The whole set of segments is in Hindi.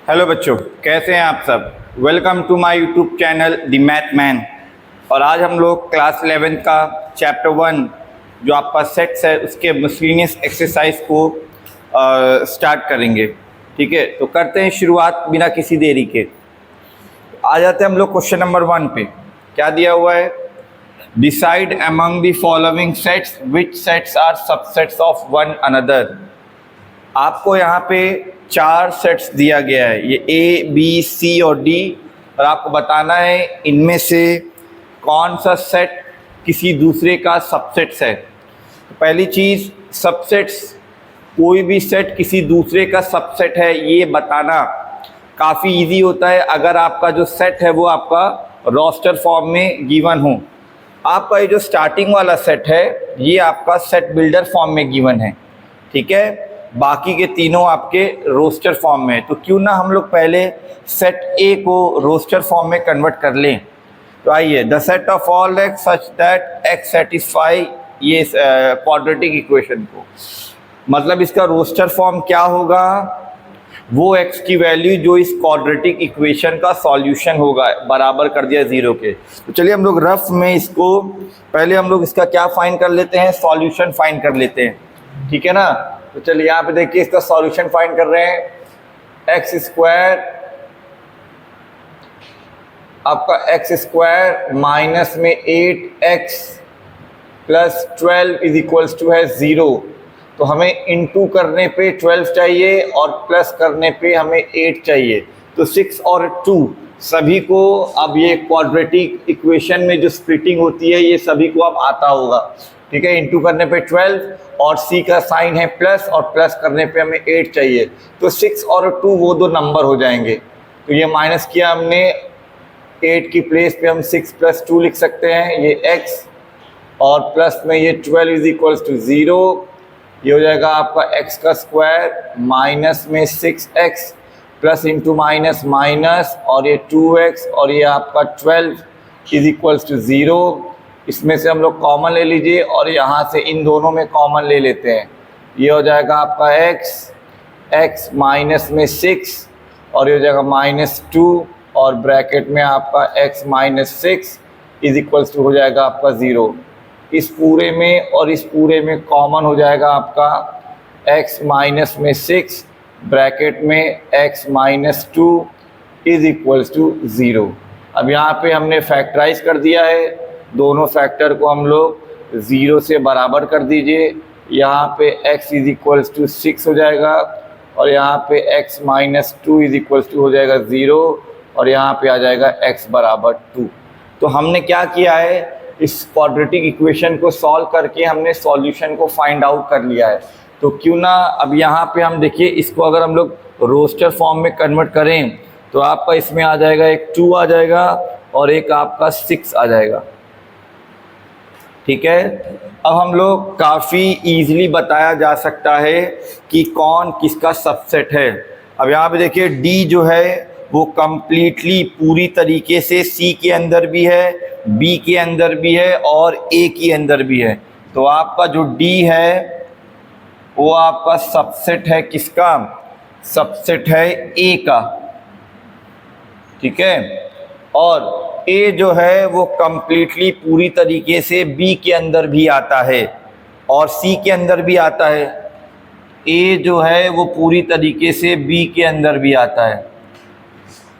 हेलो बच्चों, कैसे हैं आप सब। Welcome to my YouTube channel The Math Man. और आज हम लोग क्लास 11 का चैप्टर 1 जो आपका सेट्स है उसके मिसलेनियस एक्सरसाइज को स्टार्ट करेंगे। ठीक है, तो करते हैं शुरुआत बिना किसी देरी के। आ जाते हैं हम लोग क्वेश्चन नंबर 1 पे। क्या दिया हुआ है? Decide among the following sets which sets are subsets of one another. आपको यहाँ पे 4 सेट्स दिया गया है, ये ए बी सी और डी, और आपको बताना है इनमें से कौन सा सेट किसी दूसरे का सबसेट्स है। तो पहली चीज़, सबसेट्स, कोई भी सेट किसी दूसरे का सबसेट है ये बताना काफ़ी इजी होता है अगर आपका जो सेट है वो आपका रोस्टर फॉर्म में गिवन हो। आपका ये जो स्टार्टिंग वाला सेट है ये आपका सेट बिल्डर फॉर्म में गिवन है। ठीक है, बाकी के तीनों आपके रोस्टर फॉर्म में है। तो क्यों ना हम लोग पहले सेट ए को रोस्टर फॉर्म में कन्वर्ट कर लें। तो आइए, the set of all X such that x satisfy ये क्वाड्रेटिक इक्वेशन को, मतलब इसका रोस्टर फॉर्म क्या होगा, वो एक्स की वैल्यू जो इस क्वाड्रेटिक इक्वेशन का सॉल्यूशन होगा, बराबर कर दिया 0 के। तो चलिए हम लोग रफ में इसको पहले हम लोग इसका क्या फाइंड कर लेते हैं, सॉल्यूशन फाइंड कर लेते हैं। ठीक है ना, तो चलिए यहाँ पे देखिए इसका सॉल्यूशन फाइंड कर रहे हैं। एक्स स्क्वायर, आपका एक्स स्क्वायर माइनस में 8x plus 12 is equals to है 0। तो हमें इनटू करने पे 12 चाहिए और प्लस करने पे हमें 8 चाहिए। तो 6 और 2 सभी को, अब ये क्वाड्रेटिक इक्वेशन में जो स्प्लिटिंग होती है ये सभी को अब आता होगा। ठीक है, इनटू करने पे 12 और c का साइन है प्लस, और प्लस करने पे हमें 8 चाहिए। तो 6 और 2 वो दो नंबर हो जाएंगे। तो ये माइनस किया हमने, 8 की प्लेस पे हम 6 + 2 लिख सकते हैं, ये x, और प्लस में ये 12 इज इक्वल्स टू 0। ये हो जाएगा आपका x का स्क्वायर माइनस में 6x plus into minus minus, और ये 2x, और ये आपका 12 इज इक्वल्स टू 0। इसमें से हम लोग कॉमन ले लीजिए और यहाँ से इन दोनों में कॉमन ले लेते हैं। ये हो जाएगा आपका x माइनस में 6, और ये हो जाएगा -2, और ब्रैकेट में आपका x minus 6 is equals to हो जाएगा आपका 0। इस पूरे में और इस पूरे में कॉमन हो जाएगा आपका x माइनस में 6 ब्रैकेट में x minus 2 is equals to 0। अब यहाँ पे हमने फैक्टराइज कर दिया है, दोनों फैक्टर को हम लोग 0 से बराबर कर दीजिए। यहाँ पे x इज इक्वल्स टू 6 हो जाएगा, और यहाँ पे x minus 2 is equals to हो जाएगा 0, और यहाँ पे आ जाएगा x बराबर 2। तो हमने क्या किया है, इस क्वाड्रेटिक इक्वेशन को सॉल्व करके हमने सॉल्यूशन को फाइंड आउट कर लिया है। तो क्यों ना अब यहाँ पे हम देखिए, इसको अगर हम लोग रोस्टर फॉर्म में कन्वर्ट करें तो आपका इसमें आ जाएगा एक 2 आ जाएगा और एक आपका 6 आ जाएगा। ठीक है, अब हम लोग काफ़ी ईजिली बताया जा सकता है कि कौन किसका सबसेट है। अब यहाँ पे देखिए डी जो है वो कम्प्लीटली पूरी तरीके से सी के अंदर भी है, बी के अंदर भी है और ए के अंदर भी है। तो आपका जो डी है वो आपका सबसेट है किसका? सबसेट है ए का। ठीक है, और ए जो है वो कम्प्लीटली पूरी तरीके से बी के अंदर भी आता है और सी के अंदर भी आता है। ए जो है वो पूरी तरीके से बी के अंदर भी आता है,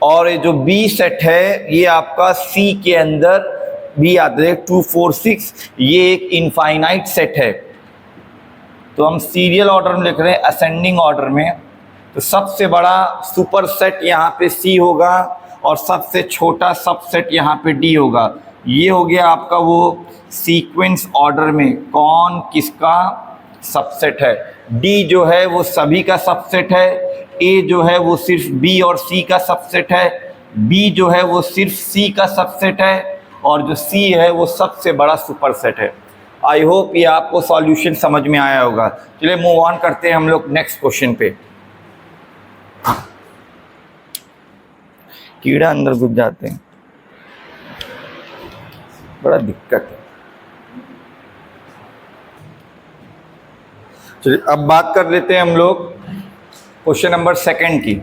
और ये जो बी सेट है ये आपका सी के अंदर भी आता है। 2 4 6 ये एक इनफाइनाइट सेट है। तो हम सीरियल ऑर्डर में लिख रहे हैं, असेंडिंग ऑर्डर में। तो सबसे बड़ा सुपर सेट यहाँ पे सी होगा और सबसे छोटा सबसेट यहाँ पे डी होगा। ये हो गया आपका वो सीक्वेंस ऑर्डर में कौन किसका सबसेट है। डी जो है वो सभी का सबसेट है, ए जो है वो सिर्फ बी और सी का सबसेट है, बी जो है वो सिर्फ सी का सबसेट है, और जो सी है वो सबसे बड़ा सुपर सेट है। आई होप ये आपको सॉल्यूशन समझ में आया होगा। चलिए मूव ऑन करते हैं हम लोग नेक्स्ट क्वेश्चन पे। कीड़ा अंदर घुस जाते हैं, बड़ा दिक्कत है। चलिए अब बात कर लेते हैं हम लोग क्वेश्चन नंबर 2 की।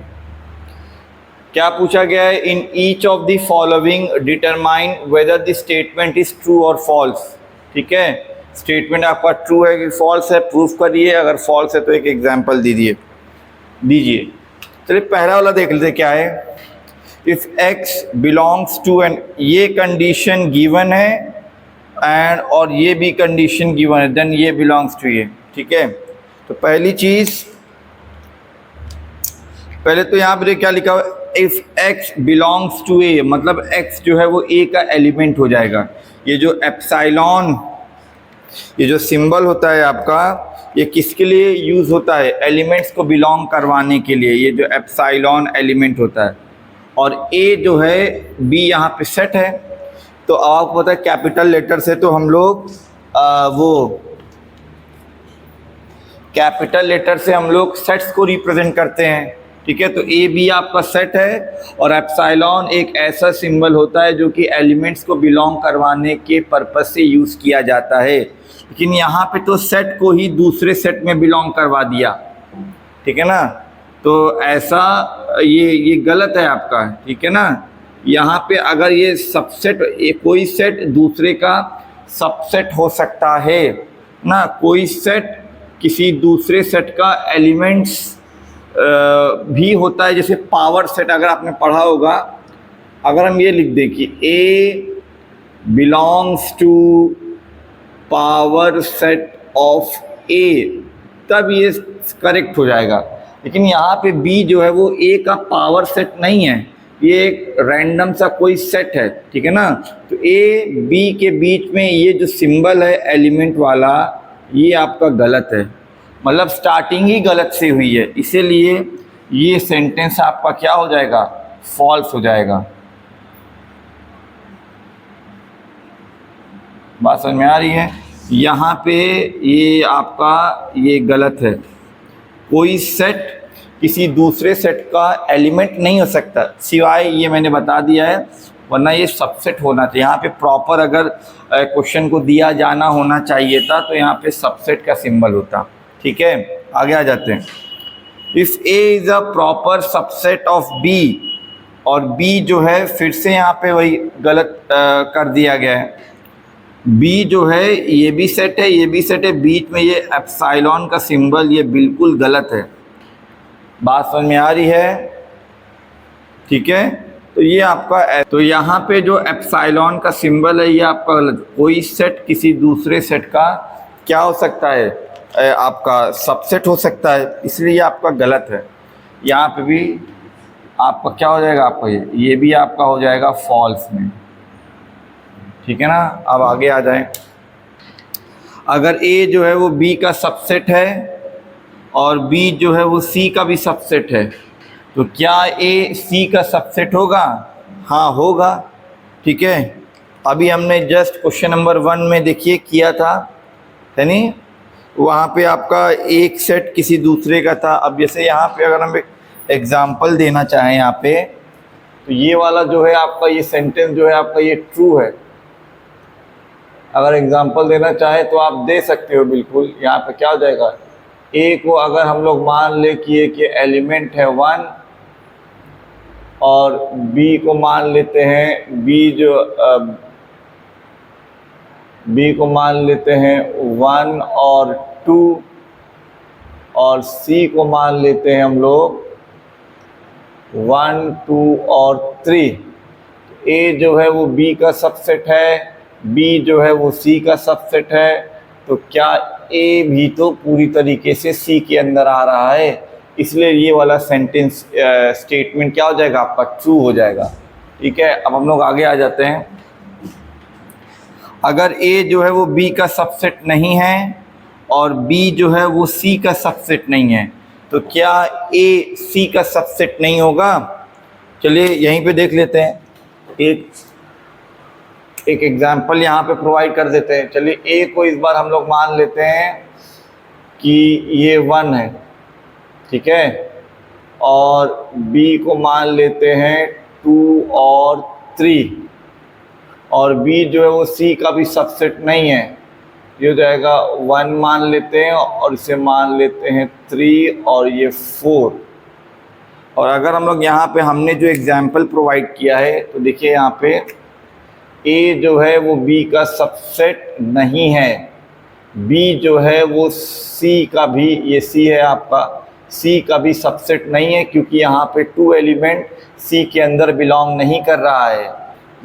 क्या पूछा गया है, in each of the following determine whether the statement is true और फॉल्स। ठीक है, स्टेटमेंट आपका ट्रू है कि फॉल्स है, प्रूफ करिए, अगर फॉल्स है तो एक एग्जांपल दीजिए। चलिए पहला वाला देख लेते क्या है, if x belongs to N, ये कंडीशन गिवन है एंड और ये भी कंडीशन गिवन है, देन ये बिलोंग्स टू ये। ठीक है, तो पहली चीज, पहले तो यहाँ पर क्या लिखा हुआ, इफ x बिलोंग्स टू ए, मतलब x जो है वो a का एलिमेंट हो जाएगा। ये जो एप्सिलॉन, ये जो सिंबल होता है आपका, ये किसके लिए यूज होता है, एलिमेंट्स को बिलोंग करवाने के लिए, ये जो एप्सिलॉन एलिमेंट होता है। और a जो है b यहाँ पे सेट है, तो आपको पता है कैपिटल लेटर से तो हम लोग वो कैपिटल लेटर से हम लोग सेट्स को रिप्रेजेंट करते हैं। ठीक है, तो ए बी आपका सेट है और एप्सिलॉन एक ऐसा सिंबल होता है जो कि एलिमेंट्स को बिलोंग करवाने के पर्पज से यूज़ किया जाता है। लेकिन यहाँ पे तो सेट को ही दूसरे सेट में बिलोंग करवा दिया। ठीक है ना, तो ऐसा ये गलत है आपका। ठीक है ना, यहाँ पे अगर ये सबसेट, कोई सेट दूसरे का सबसेट हो सकता है ना, कोई सेट किसी दूसरे सेट का एलिमेंट्स भी होता है, जैसे पावर सेट अगर आपने पढ़ा होगा, अगर हम ये लिख दें कि A belongs to power set of A, तब ये करेक्ट हो जाएगा। लेकिन यहाँ पे B जो है वो A का पावर सेट नहीं है, ये एक रैंडम सा कोई सेट है। ठीक है ना, तो A B के बीच में ये जो सिंबल है एलिमेंट वाला, ये आपका गलत है, मतलब स्टार्टिंग ही गलत से हुई है, इसीलिए ये सेंटेंस आपका क्या हो जाएगा, फॉल्स हो जाएगा। बात समझ में आ रही है? यहाँ पे ये आपका ये गलत है, कोई सेट किसी दूसरे सेट का एलिमेंट नहीं हो सकता, सिवाय ये मैंने बता दिया है, वरना ये सबसेट होना चाहिए। यहाँ पे प्रॉपर अगर क्वेश्चन को दिया जाना होना चाहिए था तो यहाँ पे सबसेट का सिंबल होता। ठीक है, आगे आ जाते हैं। If A is a proper subset of B, और B जो है फिर से यहाँ पे वही गलत कर दिया गया है। B जो है ये भी सेट है, ये भी सेट है, बीच में ये एप्सिलॉन का सिंबल, ये बिल्कुल गलत है। बात समझ में आ रही है? ठीक है, तो ये आपका, तो यहाँ पे जो एप्सिलॉन का सिंबल है ये आपका गलत। कोई सेट किसी दूसरे सेट का क्या हो सकता है, आपका सबसेट हो सकता है, इसलिए आपका गलत है। यहाँ पे भी आपका क्या हो जाएगा, आपका ये भी आपका हो जाएगा फॉल्स में। ठीक है ना, अब आगे आ जाएं। अगर A जो है वो B का सबसेट है और B जो है वो C का भी सबसेट है, तो क्या A C का सबसेट होगा? हाँ होगा। ठीक है, अभी हमने जस्ट क्वेश्चन नंबर 1 में देखिए किया था, है नहीं, वहाँ पे आपका एक सेट किसी दूसरे का था। अब जैसे यहाँ पे अगर हम एग्जांपल देना चाहें यहाँ पे, तो ये वाला जो है आपका, ये सेंटेंस जो है आपका, ये ट्रू है। अगर एग्जांपल देना चाहें तो आप दे सकते हो बिल्कुल। यहाँ पे क्या हो जाएगा, A को अगर हम लोग मान ले कि एक ये एलिमेंट है 1, और B को मान लेते हैं, B को मान लेते हैं 1 और 2, और C को मान लेते हैं हम लोग 1, 2 और 3। A जो है वो B का सबसेट है, B जो है वो C का सबसेट है, तो क्या A भी तो पूरी तरीके से C के अंदर आ रहा है, इसलिए ये वाला सेंटेंस स्टेटमेंट क्या हो जाएगा, आपका ट्रू हो जाएगा। ठीक है, अब हम लोग आगे आ जाते हैं। अगर A जो है वो B का सबसेट नहीं है और B जो है वो C का सबसेट नहीं है, तो क्या A C का सबसेट नहीं होगा? चलिए यहीं पे देख लेते हैं, एक एग्जाम्पल यहाँ पे प्रोवाइड कर देते हैं। चलिए A को इस बार हम लोग मान लेते हैं कि ये 1 है, ठीक है, और B को मान लेते हैं 2 और 3, और B जो है वो C का भी सबसेट नहीं है, ये हो जाएगा 1 मान लेते हैं और इसे मान लेते हैं 3 और ये 4। और अगर हम लोग यहाँ पे हमने जो एग्जाम्पल प्रोवाइड किया है तो देखिए यहाँ पे A जो है वो B का सबसेट नहीं है, B जो है वो C का भी, ये C है आपका, C का भी सबसेट नहीं है क्योंकि यहाँ पे 2 एलिमेंट C के अंदर बिलोंग नहीं कर रहा है।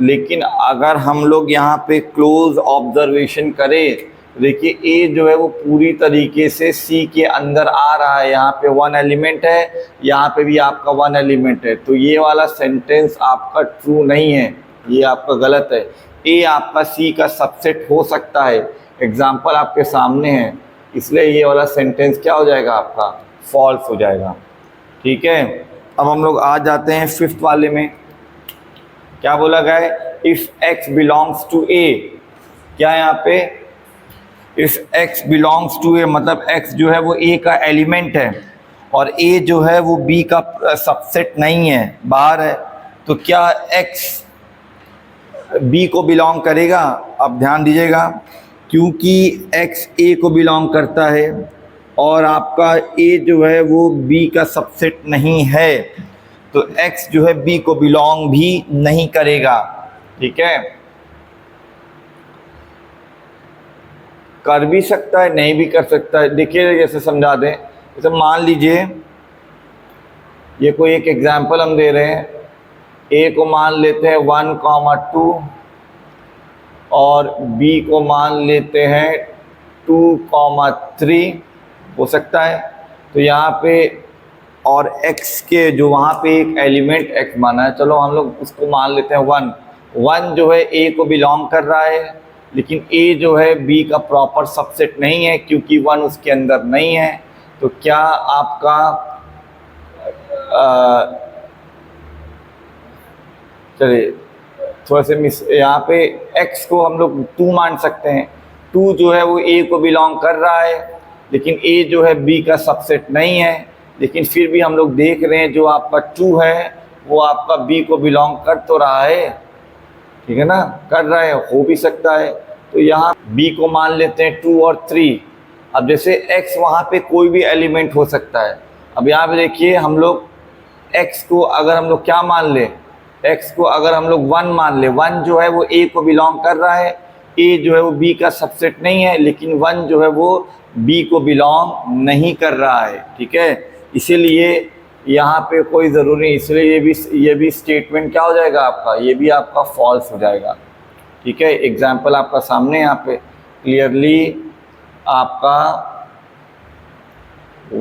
लेकिन अगर हम लोग यहाँ पे क्लोज ऑब्जर्वेशन करें, देखिए A जो है वो पूरी तरीके से C के अंदर आ रहा है, यहाँ पे 1 एलिमेंट है, यहाँ पे भी आपका 1 एलिमेंट है, तो ये वाला सेंटेंस आपका ट्रू नहीं है, ये आपका गलत है। A आपका C का सबसेट हो सकता है, एग्जाम्पल आपके सामने है, इसलिए ये वाला सेंटेंस क्या हो जाएगा आपका, फॉल्स हो जाएगा। ठीक है, अब हम लोग आ जाते हैं 5th वाले में। क्या बोला गया है, if x belongs to A, क्या यहाँ पे if x belongs to A मतलब x जो है वो A का एलिमेंट है और A जो है वो B का सबसेट नहीं है, बाहर है, तो क्या x B को बिलोंग करेगा? अब ध्यान दीजिएगा, क्योंकि x A को बिलोंग करता है और आपका A जो है वो B का सबसेट नहीं है, तो x जो है B को बिलोंग भी नहीं करेगा। ठीक है, कर भी सकता है, नहीं भी कर सकता है। देखिए जैसे समझा दें, जैसे मान लीजिए ये कोई एक एग्जांपल हम दे रहे हैं, A को मान लेते हैं 1, 2 और B को मान लेते हैं 2, 3, हो सकता है। तो यहाँ पे और x के जो वहाँ पे एक एलिमेंट x माना है, चलो हम लोग उसको मान लेते हैं 1 जो है A को बिलोंग कर रहा है, लेकिन A जो है B का प्रॉपर सबसेट नहीं है क्योंकि 1 उसके अंदर नहीं है। तो क्या आपका चलिए थोड़ा से यहाँ पे x को हम लोग 2 मान सकते हैं, 2 जो है वो A को बिलोंग कर रहा है, लेकिन A जो है B का सबसेट नहीं है, लेकिन फिर भी हम लोग देख रहे हैं जो आपका 2 है वो आपका B को बिलोंग कर तो रहा है। ठीक है ना, कर रहा है, हो भी सकता है। तो यहाँ B को मान लेते हैं 2 और 3। अब जैसे x वहाँ पे कोई भी एलिमेंट हो सकता है। अब यहाँ पे देखिए हम लोग x को अगर हम लोग क्या मान ले, x को अगर हम लोग 1 मान ले, 1 जो है वो A को बिलोंग कर रहा है, A जो है वो B का सबसेट नहीं है, लेकिन 1 जो है वो B को बिलोंग नहीं कर रहा है। ठीक है, इसीलिए यहाँ पे कोई ज़रूरी नहीं, इसलिए ये भी स्टेटमेंट क्या हो जाएगा आपका, ये भी आपका फॉल्स हो जाएगा। ठीक है, एग्जाम्पल आपका सामने यहाँ पे क्लियरली आपका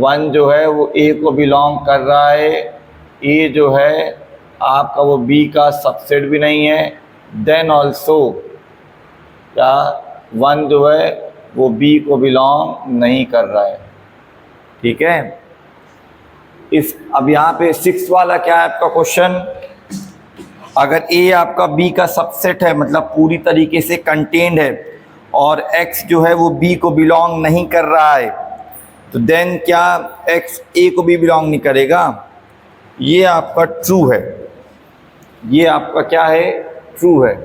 1 जो है वो A को बिलोंग कर रहा है, A जो है आपका वो B का सबसेट भी नहीं है, देन ऑल्सो क्या 1 जो है वो B को बिलोंग नहीं कर रहा है। ठीक है, इस अब यहाँ पे 6 वाला क्या है आपका क्वेश्चन, अगर A आपका B का सबसेट है मतलब पूरी तरीके से कंटेन्ड है और x जो है वो B को बिलोंग नहीं कर रहा है, तो देन क्या x A को भी बिलोंग नहीं करेगा? ये आपका ट्रू है, ये आपका क्या है, ट्रू है।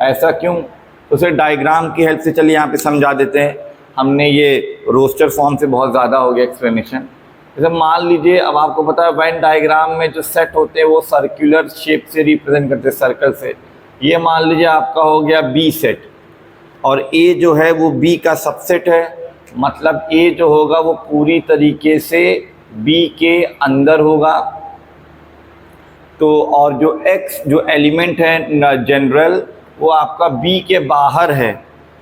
ऐसा क्यों? तो उसे डायग्राम की हेल्प से चलिए यहाँ पे समझा देते हैं। हमने ये रोस्टर फॉर्म से बहुत ज़्यादा हो गया एक्सप्लेनेशन। जैसे मान लीजिए, अब आपको पता है वेन डायग्राम में जो सेट होते हैं वो सर्कुलर शेप से रिप्रेजेंट करते हैं, सर्कल से। ये मान लीजिए आपका हो गया B सेट और A जो है वो B का सबसेट है, मतलब A जो होगा वो पूरी तरीके से B के अंदर होगा। तो और जो x जो एलिमेंट है जनरल वो आपका B के बाहर है,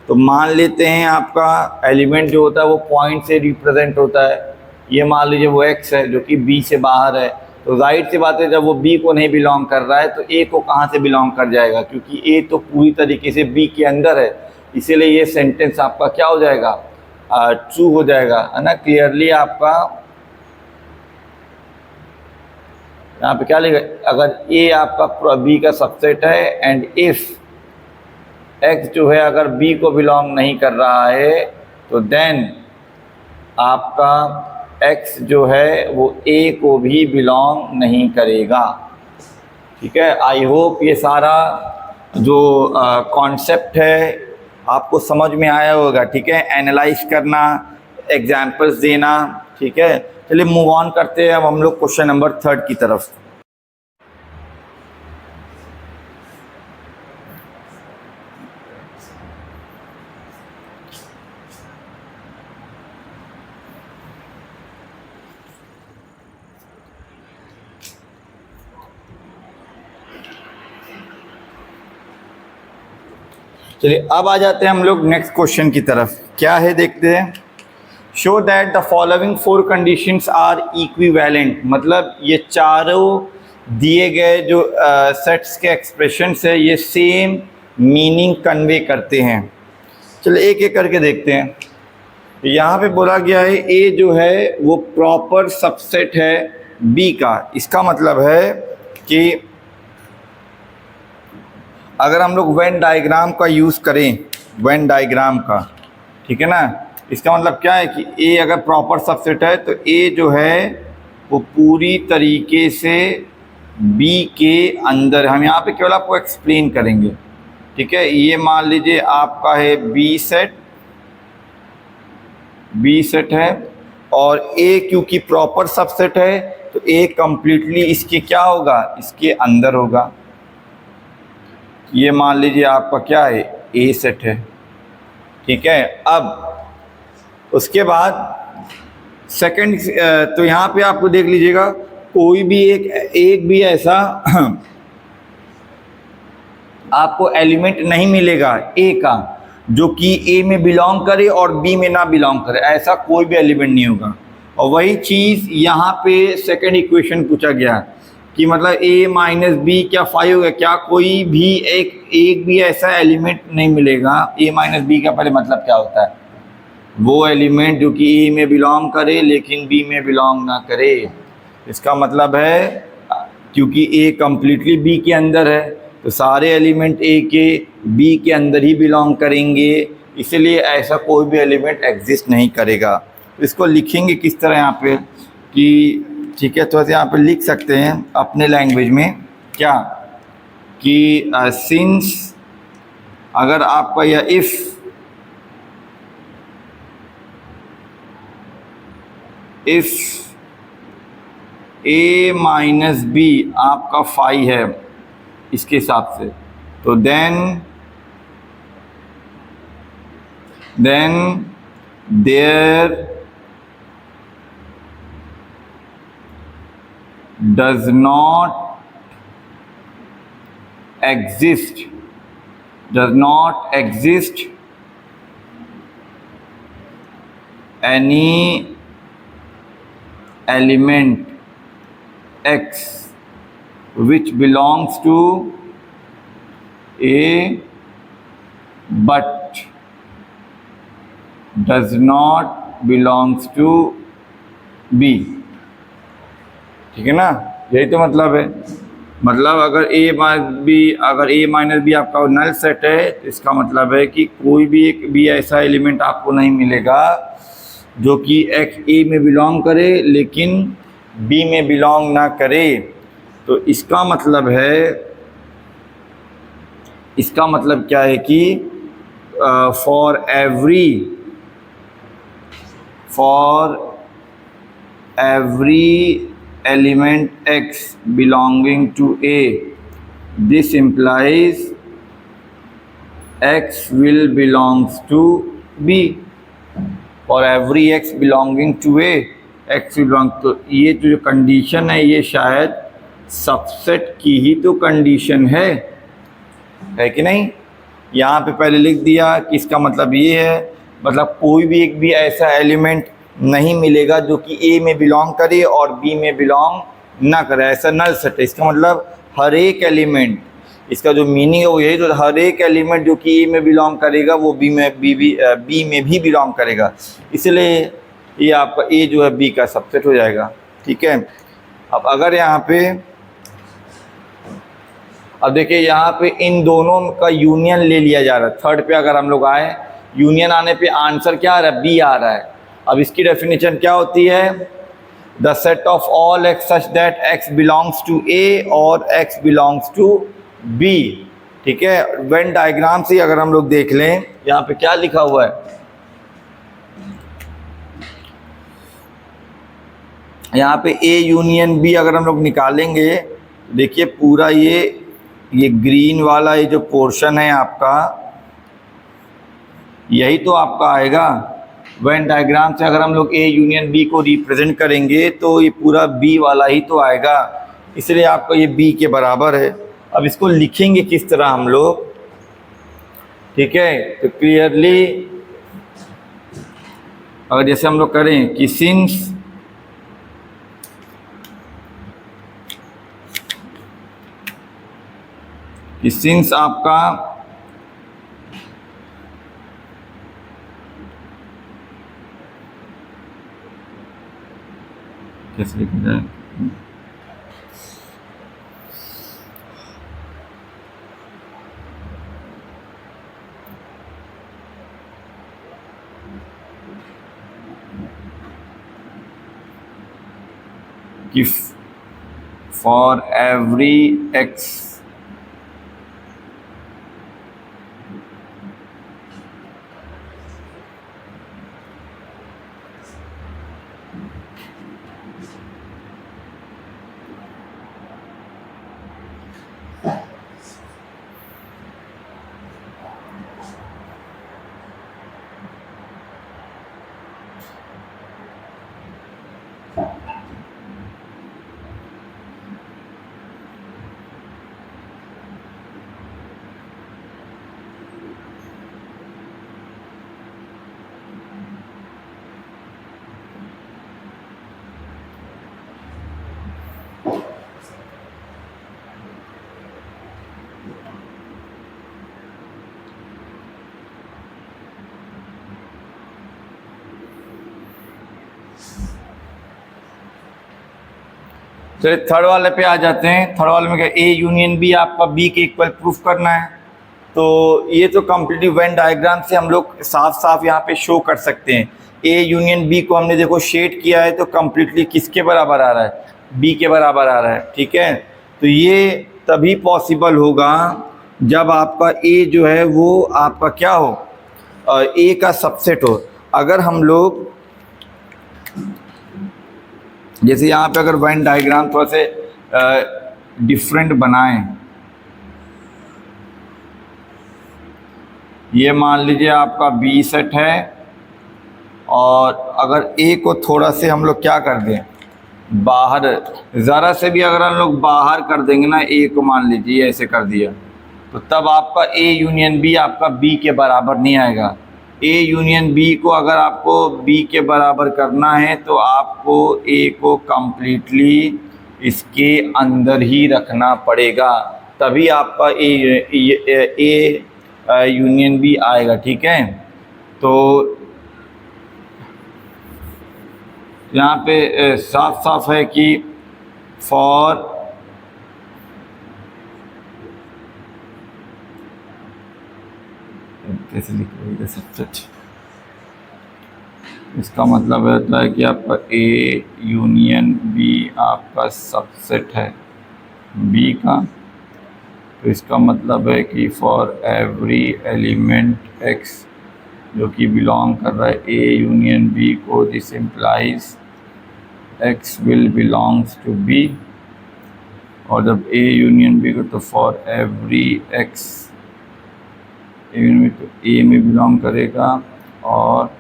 तो मान लेते हैं आपका एलिमेंट जो होता है वो पॉइंट से रिप्रेजेंट होता है। ये मान लीजिए वो x है जो कि B से बाहर है, तो जाहिर सी बात है जब वो B को नहीं बिलोंग कर रहा है तो A को कहाँ से बिलोंग कर जाएगा, क्योंकि A तो पूरी तरीके से B के अंदर है। इसीलिए ये सेंटेंस आपका क्या हो जाएगा, ट्रू हो जाएगा, है ना। क्लियरली आपका यहाँ पे क्या लिखा, अगर A आपका B का सबसेट है एंड इफ x जो है अगर B को बिलोंग नहीं कर रहा है तो देन आपका x जो है वो A को भी बिलोंग नहीं करेगा। ठीक है, आई होप ये सारा जो कॉन्सेप्ट है आपको समझ में आया होगा। ठीक है, एनालाइज करना, एग्जाम्पल्स देना ठीक है, चलिए मूव ऑन करते हैं अब हम लोग क्वेश्चन नंबर 3 की तरफ। चलिए अब आ जाते हैं हम लोग नेक्स्ट क्वेश्चन की तरफ। क्या है देखते हैं। Show that the following 4 conditions are equivalent, मतलब ये चारों दिए गए जो सेट्स के एक्सप्रेशंस है ये सेम मीनिंग कन्वे करते हैं। चलिए एक एक करके देखते हैं। यहाँ पे बोला गया है ए जो है वो प्रॉपर सबसेट है बी का। इसका मतलब है कि अगर हम लोग वेन डायग्राम का यूज़ करें, वेन डायग्राम का, ठीक है ना, इसका मतलब क्या है कि ए अगर प्रॉपर सबसेट है तो ए जो है वो पूरी तरीके से बी के अंदर। हम यहाँ पे केवल आपको एक्सप्लेन करेंगे, ठीक है। ये मान लीजिए आपका है बी सेट है और ए क्योंकि प्रॉपर सबसेट है तो ए कंप्लीटली इसके क्या होगा, इसके अंदर होगा। ये मान लीजिए आपका क्या है ए सेट है, ठीक है। अब उसके बाद सेकंड, तो यहाँ पे आपको देख लीजिएगा कोई भी एक भी ऐसा आपको एलिमेंट नहीं मिलेगा ए का जो कि ए में बिलोंग करे और बी में ना बिलोंग करे, ऐसा कोई भी एलिमेंट नहीं होगा। और वही चीज़ यहाँ पे सेकंड इक्वेशन पूछा गया कि मतलब a माइनस बी क्या 5 होगा, क्या कोई भी एक भी ऐसा एलिमेंट नहीं मिलेगा। a माइनस बी का पहले मतलब क्या होता है, वो एलिमेंट जो कि a में बिलोंग करे लेकिन b में बिलोंग ना करे। इसका मतलब है क्योंकि a कम्प्लीटली b के अंदर है तो सारे एलिमेंट a के b के अंदर ही बिलोंग करेंगे, इसलिए ऐसा कोई भी एलिमेंट एग्जिस्ट नहीं करेगा। इसको लिखेंगे किस तरह यहाँ पे कि, ठीक है, तो यहाँ पे लिख सकते हैं अपने लैंग्वेज में क्या कि सिंस, अगर आपका यह इफ a माइनस बी आपका 5 है इसके हिसाब से, तो then there does not exist any element x which belongs to A but does not belongs to B, ठीक है ना। यही तो मतलब है, मतलब अगर a माइनस बी आपका नल सेट है तो इसका मतलब है कि कोई भी एक भी ऐसा एलिमेंट आपको नहीं मिलेगा जो कि x a में बिलोंग करे लेकिन b में बिलोंग ना करे। तो इसका मतलब क्या है कि for every element x belonging to A, this implies x will belongs to B। For every x belonging to A, x will belong to, ये जो कंडीशन है ये शायद सबसेट की ही तो कंडीशन है कि नहीं। यहाँ पे पहले लिख दिया कि इसका मतलब ये है, मतलब कोई भी एक भी ऐसा एलिमेंट नहीं मिलेगा जो कि A में बिलोंग करे और B में बिलोंग ना करे, ऐसा नल सेट है। इसका मतलब हर एक एलिमेंट, इसका जो मीनिंग है वो यही, तो हर एक एलिमेंट जो कि A में बिलोंग करेगा वो B में भी बिलोंग करेगा, इसलिए ये आपका A जो है B का सबसेट हो जाएगा, ठीक है। अब अगर यहाँ पे अब देखिए यहाँ पे इन दोनों का यूनियन ले लिया जा रहा है। थर्ड पे अगर हम लोग आए, यूनियन आने पे आंसर क्या आ रहा है, B आ रहा है। अब इसकी डेफिनेशन क्या होती है, the set of all X such that X belongs to A और एक्स बिलोंग्स टू बी, ठीक है। वेन डायग्राम से अगर हम लोग देख लें, यहाँ पे क्या लिखा हुआ है, यहाँ पे ए यूनियन बी अगर हम लोग निकालेंगे, देखिए पूरा ये ग्रीन वाला ये जो पोर्शन है आपका, यही तो आपका आएगा। वेन डायग्राम से अगर हम लोग ए यूनियन बी को रिप्रेजेंट करेंगे तो ये पूरा बी वाला ही तो आएगा, इसलिए आपका ये बी के बराबर है। अब इसको लिखेंगे किस तरह हम लोग, ठीक है, तो क्लियरली अगर जैसे हम लोग करें कि सिंस आपका कैसे लिखा जाए, कि फॉर एवरी एक्स चलिए थर्ड वाले पे आ जाते हैं। थर्ड वाले में क्या, ए यूनियन बी आपका बी के इक्वल प्रूफ करना है। तो ये तो कम्प्लीटली वेन डायग्राम से हम लोग साफ साफ यहाँ पे शो कर सकते हैं। ए यूनियन बी को हमने देखो शेड किया है तो कम्प्लीटली किसके बराबर आ रहा है, बी के बराबर आ रहा है, ठीक है। तो ये तभी पॉसिबल होगा जब आपका ए जो है वो आपका क्या हो, ए का सबसेट हो। अगर हम लोग जैसे यहाँ पे अगर वेन डायग्राम थोड़ा से डिफरेंट बनाएं, ये मान लीजिए आपका बी सेट है और अगर ए को थोड़ा से हम लोग क्या कर दें, बाहर ज़रा से भी अगर हम लोग बाहर कर देंगे ना ए को, मान लीजिए ऐसे कर दिया, तो तब आपका ए यूनियन बी आपका बी के बराबर नहीं आएगा। ए यूनियन बी को अगर आपको बी के बराबर करना है तो आपको ए को कम्प्लीटली इसके अंदर ही रखना पड़ेगा, तभी आपका ए यूनियन बी आएगा, ठीक है। तो यहाँ पे साफ साफ है कि फॉर कैसे लिखेगा सबसेट, इसका मतलब रहता है कि आपका ए यूनियन बी आपका सबसेट है बी का। तो इसका मतलब है कि फॉर एवरी एलिमेंट एक्स जो कि बिलोंग कर रहा है ए यूनियन बी को, this implies x will belongs to B. और जब ए यूनियन बी को, तो फॉर एवरी एक्स में तो ए में बिलोंग करेगा और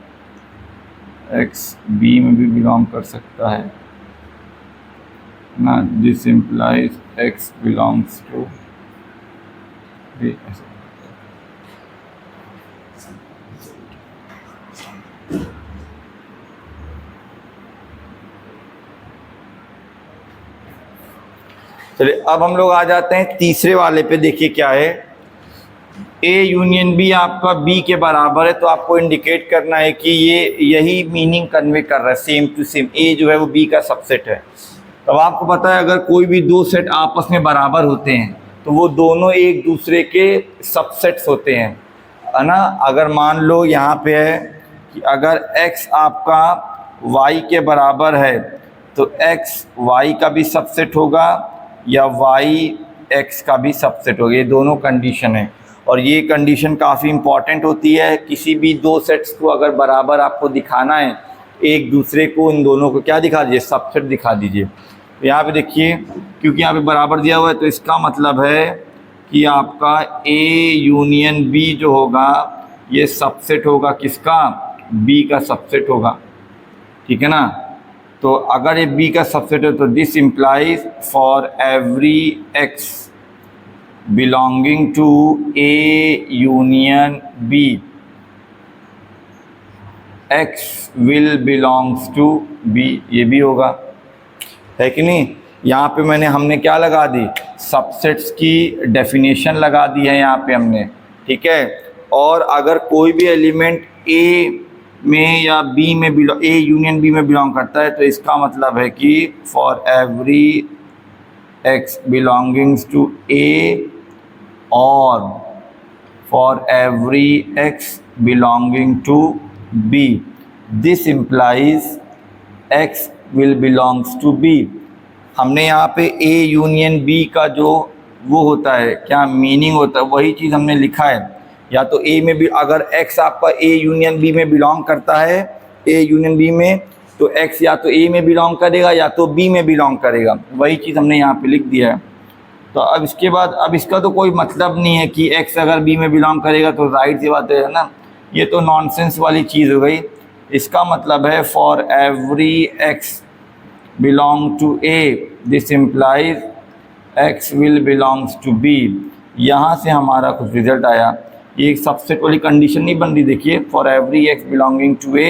एक्स बी में भी बिलोंग कर सकता है ना, this implies x belongs to B. चलिए अब हम लोग आ जाते हैं तीसरे वाले पे। देखिए क्या है, ए यूनियन बी आपका बी के बराबर है, तो आपको इंडिकेट करना है कि ये यही मीनिंग कन्वे कर रहा है, सेम टू सेम। ए जो है वो बी का सबसेट है। तब आपको पता है अगर कोई भी दो सेट आपस में बराबर होते हैं तो वो दोनों एक दूसरे के सबसेट्स होते हैं, है ना। अगर मान लो यहाँ पे है कि अगर x आपका y के बराबर है तो x y का भी सबसेट होगा या y x का भी सबसेट होगा, ये दोनों कंडीशन है। और ये कंडीशन काफ़ी इम्पॉर्टेंट होती है, किसी भी दो सेट्स को अगर बराबर आपको दिखाना है एक दूसरे को, इन दोनों को क्या दिखा दीजिए, सबसेट दिखा दीजिए। तो यहाँ पे देखिए, क्योंकि यहाँ पे बराबर दिया हुआ है तो इसका मतलब है कि आपका A यूनियन B जो होगा ये सबसेट होगा किसका, B का सबसेट होगा, ठीक है ना। तो अगर ये B का सबसेट है तो this implies for every X belonging to A union B X will belongs to B, ये भी होगा, है कि नहीं। यहाँ पे हमने क्या लगा दी, सबसेट्स की डेफिनेशन लगा दी है यहाँ पे हमने, ठीक है। और अगर कोई भी एलिमेंट A में या B में बिलोंग, A यूनियन B में बिलोंग करता है तो इसका मतलब है कि for every X belongings to A और for every X belonging to B this implies X will belongs to B। हमने यहाँ पे A यूनियन B का जो वो होता है, क्या मीनिंग होता है, वही चीज़ हमने लिखा है। या तो A में भी, अगर X आपका A यूनियन B में बिलोंग करता है, A यूनियन B में, तो X या तो A में बिलोंग करेगा या तो B में बिलोंग करेगा, वही चीज़ हमने यहाँ पे लिख दिया है। तो अब इसके बाद, अब इसका तो कोई मतलब नहीं है कि X अगर B में बिलोंग करेगा तो राइट सी बात है ना, ये तो नॉनसेंस वाली चीज़ हो गई। इसका मतलब है for every X belong to A this implies X will belongs to B। यहाँ से हमारा कुछ रिजल्ट आया, ये एक सबसेट वाली कंडीशन नहीं बन रही, देखिए for every X belonging to A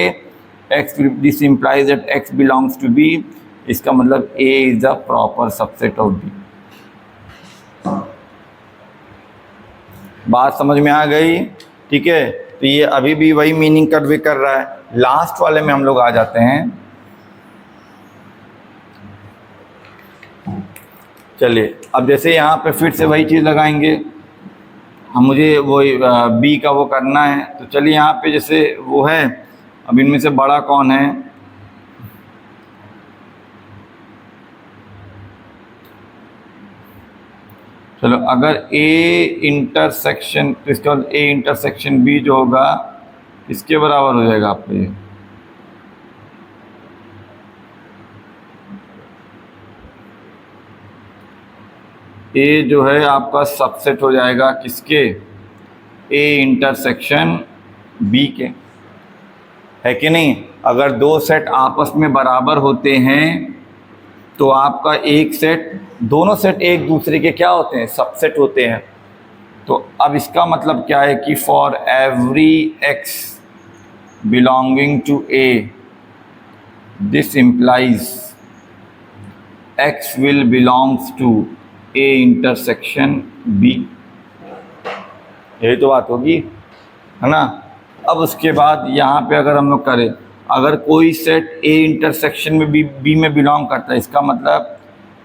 X this implies that X belongs to B, इसका मतलब A is the proper subset of B। बात समझ में आ गई, ठीक है। तो ये अभी भी वही मीनिंग कन्वे कर रहा है। लास्ट वाले में हम लोग आ जाते हैं, चलिए। अब जैसे यहाँ पे फिर से वही चीज़ लगाएंगे हम, मुझे वो B का वो करना है। तो चलिए यहाँ पे जैसे वो है, अब इनमें से बड़ा कौन है, चलो अगर A इंटरसेक्शन, तो इसके बाद A इंटरसेक्शन B जो होगा इसके बराबर हो जाएगा आपका ये A जो है आपका सबसेट हो जाएगा किसके, A इंटरसेक्शन B के, है कि नहीं। अगर दो सेट आपस में बराबर होते हैं तो आपका एक सेट, दोनों सेट एक दूसरे के क्या होते हैं, सबसेट होते हैं। तो अब इसका मतलब क्या है कि for every X belonging to A this implies X will belongs to A intersection B, यही तो बात होगी, है ना। अब उसके बाद यहाँ पे अगर हम लोग करें, अगर कोई सेट A इंटरसेक्शन में B में बिलोंग करता है, इसका मतलब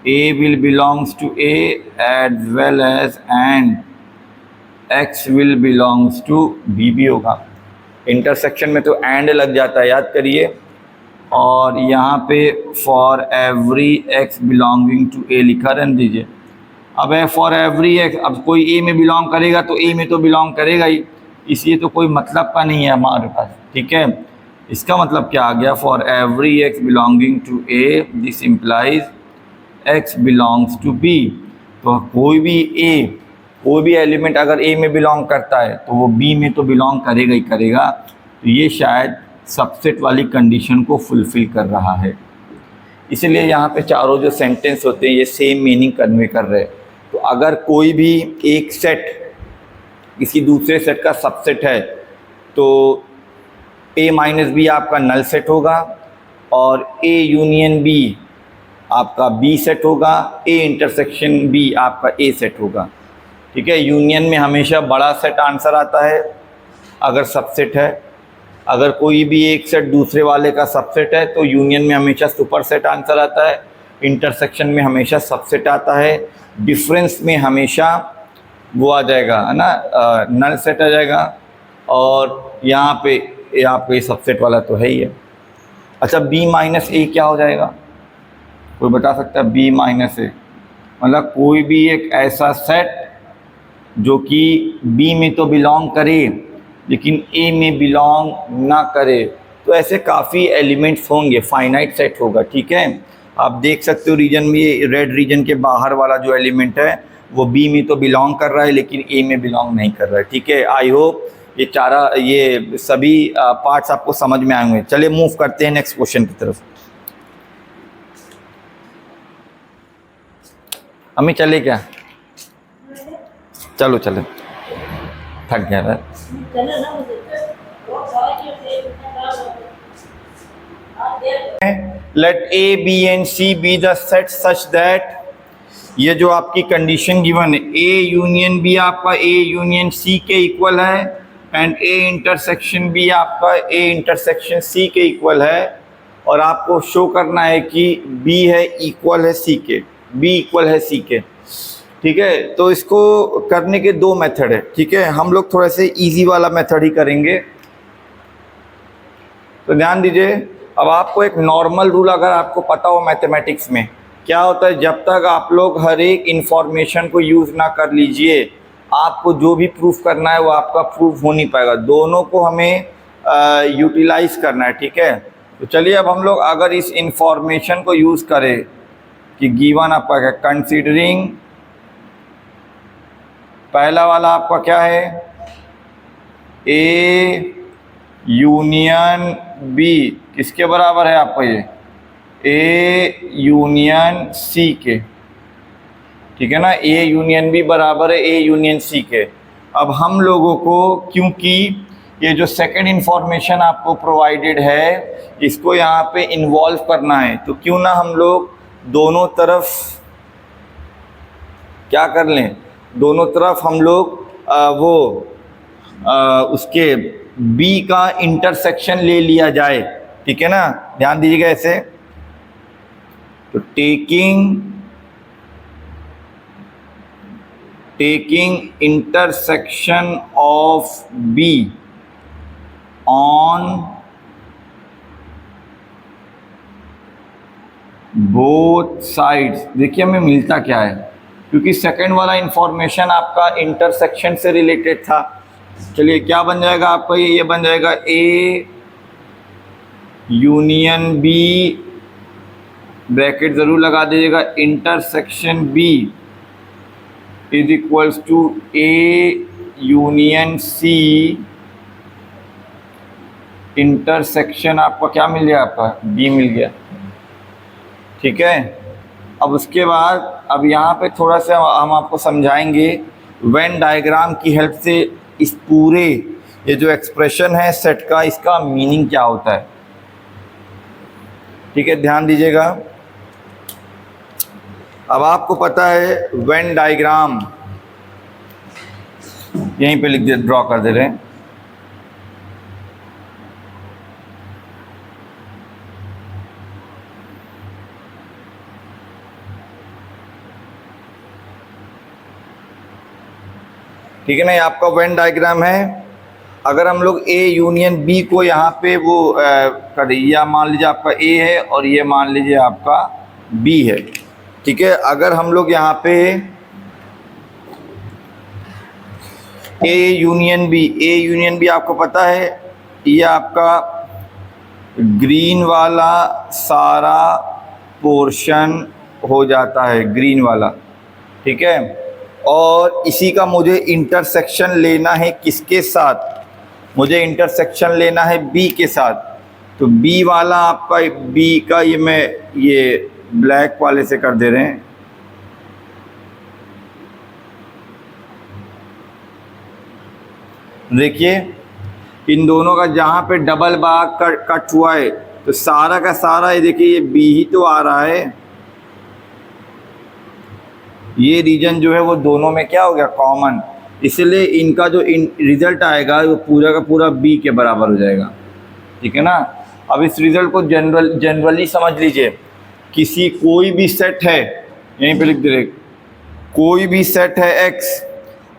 A will belongs to A as well as and X will belongs to B भी होगा। इंटरसेक्शन में तो एंड लग जाता है, याद करिए। और यहाँ पे for every X belonging to A लिखा रहने दीजिए। अब है फॉर एवरी X, अब कोई A में बिलोंग करेगा तो A में तो बिलोंग करेगा ही, इसलिए तो कोई मतलब का नहीं है हमारे पास, ठीक है। इसका मतलब क्या आ गया, for every X belonging to A this implies X belongs to B। तो कोई भी एलिमेंट अगर A में बिलोंग करता है तो वो B में तो बिलोंग करेगा ही करेगा। तो ये शायद सबसेट वाली कंडीशन को फुलफ़िल कर रहा है, इसलिए यहाँ पे चारों जो सेंटेंस होते हैं ये सेम मीनिंग कन्वे कर रहे हैं। तो अगर कोई भी एक सेट किसी दूसरे सेट का सबसेट है तो A माइनस बी आपका नल सेट होगा और A यूनियन B आपका B सेट होगा, A इंटरसेक्शन B आपका A सेट होगा, ठीक है। यूनियन में हमेशा बड़ा सेट आंसर आता है अगर सबसेट है। अगर कोई भी एक सेट दूसरे वाले का सबसेट है तो यूनियन में हमेशा सुपर सेट आंसर आता है, इंटरसेक्शन में हमेशा सबसेट आता है, डिफरेंस में हमेशा वो आ जाएगा, है ना, नल सेट आ जाएगा। और यहाँ पे सबसेट वाला तो है ही है। अच्छा, B माइनस A क्या हो जाएगा, कोई बता सकता है? B माइनस A मतलब कोई भी एक ऐसा सेट जो कि B में तो बिलोंग करे लेकिन A में बिलोंग ना करे, तो ऐसे काफ़ी एलिमेंट्स होंगे, फाइनाइट सेट होगा, ठीक है। आप देख सकते हो रीजन में, ये रेड रीजन के बाहर वाला जो एलिमेंट है वो बी में तो बिलोंग कर रहा है लेकिन ए में बिलोंग नहीं कर रहा है, ठीक है। आई होप ये सभी पार्ट्स आपको समझ में आए होंगे। चलिए मूव करते हैं नेक्स्ट क्वेश्चन की तरफ। अम्मी चले क्या? चलो चलो, थक गया था। Let A B and C be the set such that, ये जो आपकी कंडीशन गिवन है, ए यूनियन बी आपका ए यूनियन सी के इक्वल है एंड ए इंटरसेक्शन बी आपका ए इंटरसेक्शन सी के इक्वल है, और आपको शो करना है कि बी है इक्वल है सी के, बी इक्वल है सी के, ठीक है। तो इसको करने के दो मेथड है, ठीक है। हम लोग थोड़ा से इजी वाला मेथड ही करेंगे, तो ध्यान दीजिए। अब आपको एक नॉर्मल रूल अगर आपको पता हो मैथमेटिक्स में क्या होता है, जब तक आप लोग हर एक इंफॉर्मेशन को यूज़ ना कर लीजिए, आपको जो भी प्रूफ करना है वो आपका प्रूफ हो नहीं पाएगा। दोनों को हमें यूटिलाइज करना है, ठीक है। तो चलिए अब हम लोग अगर इस इंफॉर्मेशन को यूज़ करें कि गिवन आपका क्या, कंसीडरिंग पहला वाला आपका क्या है, ए यूनियन बी किसके बराबर है आपका, ये ए यूनियन सी के, ठीक है ना। ए यूनियन बी बराबर है ए यूनियन सी के। अब हम लोगों को, क्योंकि ये जो सेकंड इंफॉर्मेशन आपको प्रोवाइडेड है इसको यहाँ पे इन्वॉल्व करना है, तो क्यों ना हम लोग दोनों तरफ क्या कर लें, दोनों तरफ हम लोग उसके B का इंटरसेक्शन ले लिया जाए, ठीक है ना। ध्यान दीजिएगा ऐसे, तो taking intersection of B on both sides. देखिए हमें मिलता क्या है, क्योंकि सेकंड वाला इंफॉर्मेशन आपका इंटरसेक्शन से रिलेटेड था। चलिए क्या बन जाएगा आपका, ये बन जाएगा ए यूनियन बी, ब्रैकेट ज़रूर लगा दीजिएगा, intersection B is equals to A union C, intersection आपका क्या मिल गया, आपका बी मिल गया, ठीक है। अब उसके बाद अब यहाँ पे थोड़ा सा हम आपको समझाएंगे वेन डायग्राम की हेल्प से इस पूरे ये जो एक्सप्रेशन है सेट का, इसका मीनिंग क्या होता है, ठीक है। ध्यान दीजिएगा। अब आपको पता है वेन डायग्राम, यहीं पे लिख दे, ड्रॉ कर दे रहे हैं, ठीक है ना। ये आपका वेन डायग्राम है। अगर हम लोग ए यूनियन बी को यहाँ पे वो कर, या मान लीजिए आपका ए है और ये मान लीजिए आपका बी है, ठीक है। अगर हम लोग यहाँ पे ए यूनियन बी आपको पता है ये आपका ग्रीन वाला सारा पोर्शन हो जाता है, ग्रीन वाला, ठीक है। और इसी का मुझे इंटरसेक्शन लेना है किसके साथ, मुझे इंटरसेक्शन लेना है बी के साथ। तो बी वाला आपका, बी का ये ब्लैक वाले से कर दे रहे हैं, देखिए इन दोनों का जहाँ पे डबल बार कट हुआ है तो सारा का सारा ये देखिए ये बी ही तो आ रहा है, ये रीजन जो है वो दोनों में क्या हो गया, कॉमन, इसलिए इनका जो रिजल्ट आएगा वो पूरा का पूरा बी के बराबर हो जाएगा, ठीक है ना। अब इस रिजल्ट को जनरली समझ लीजिए, कोई भी सेट है, यहीं पे लिख दे रहे, कोई भी सेट है एक्स,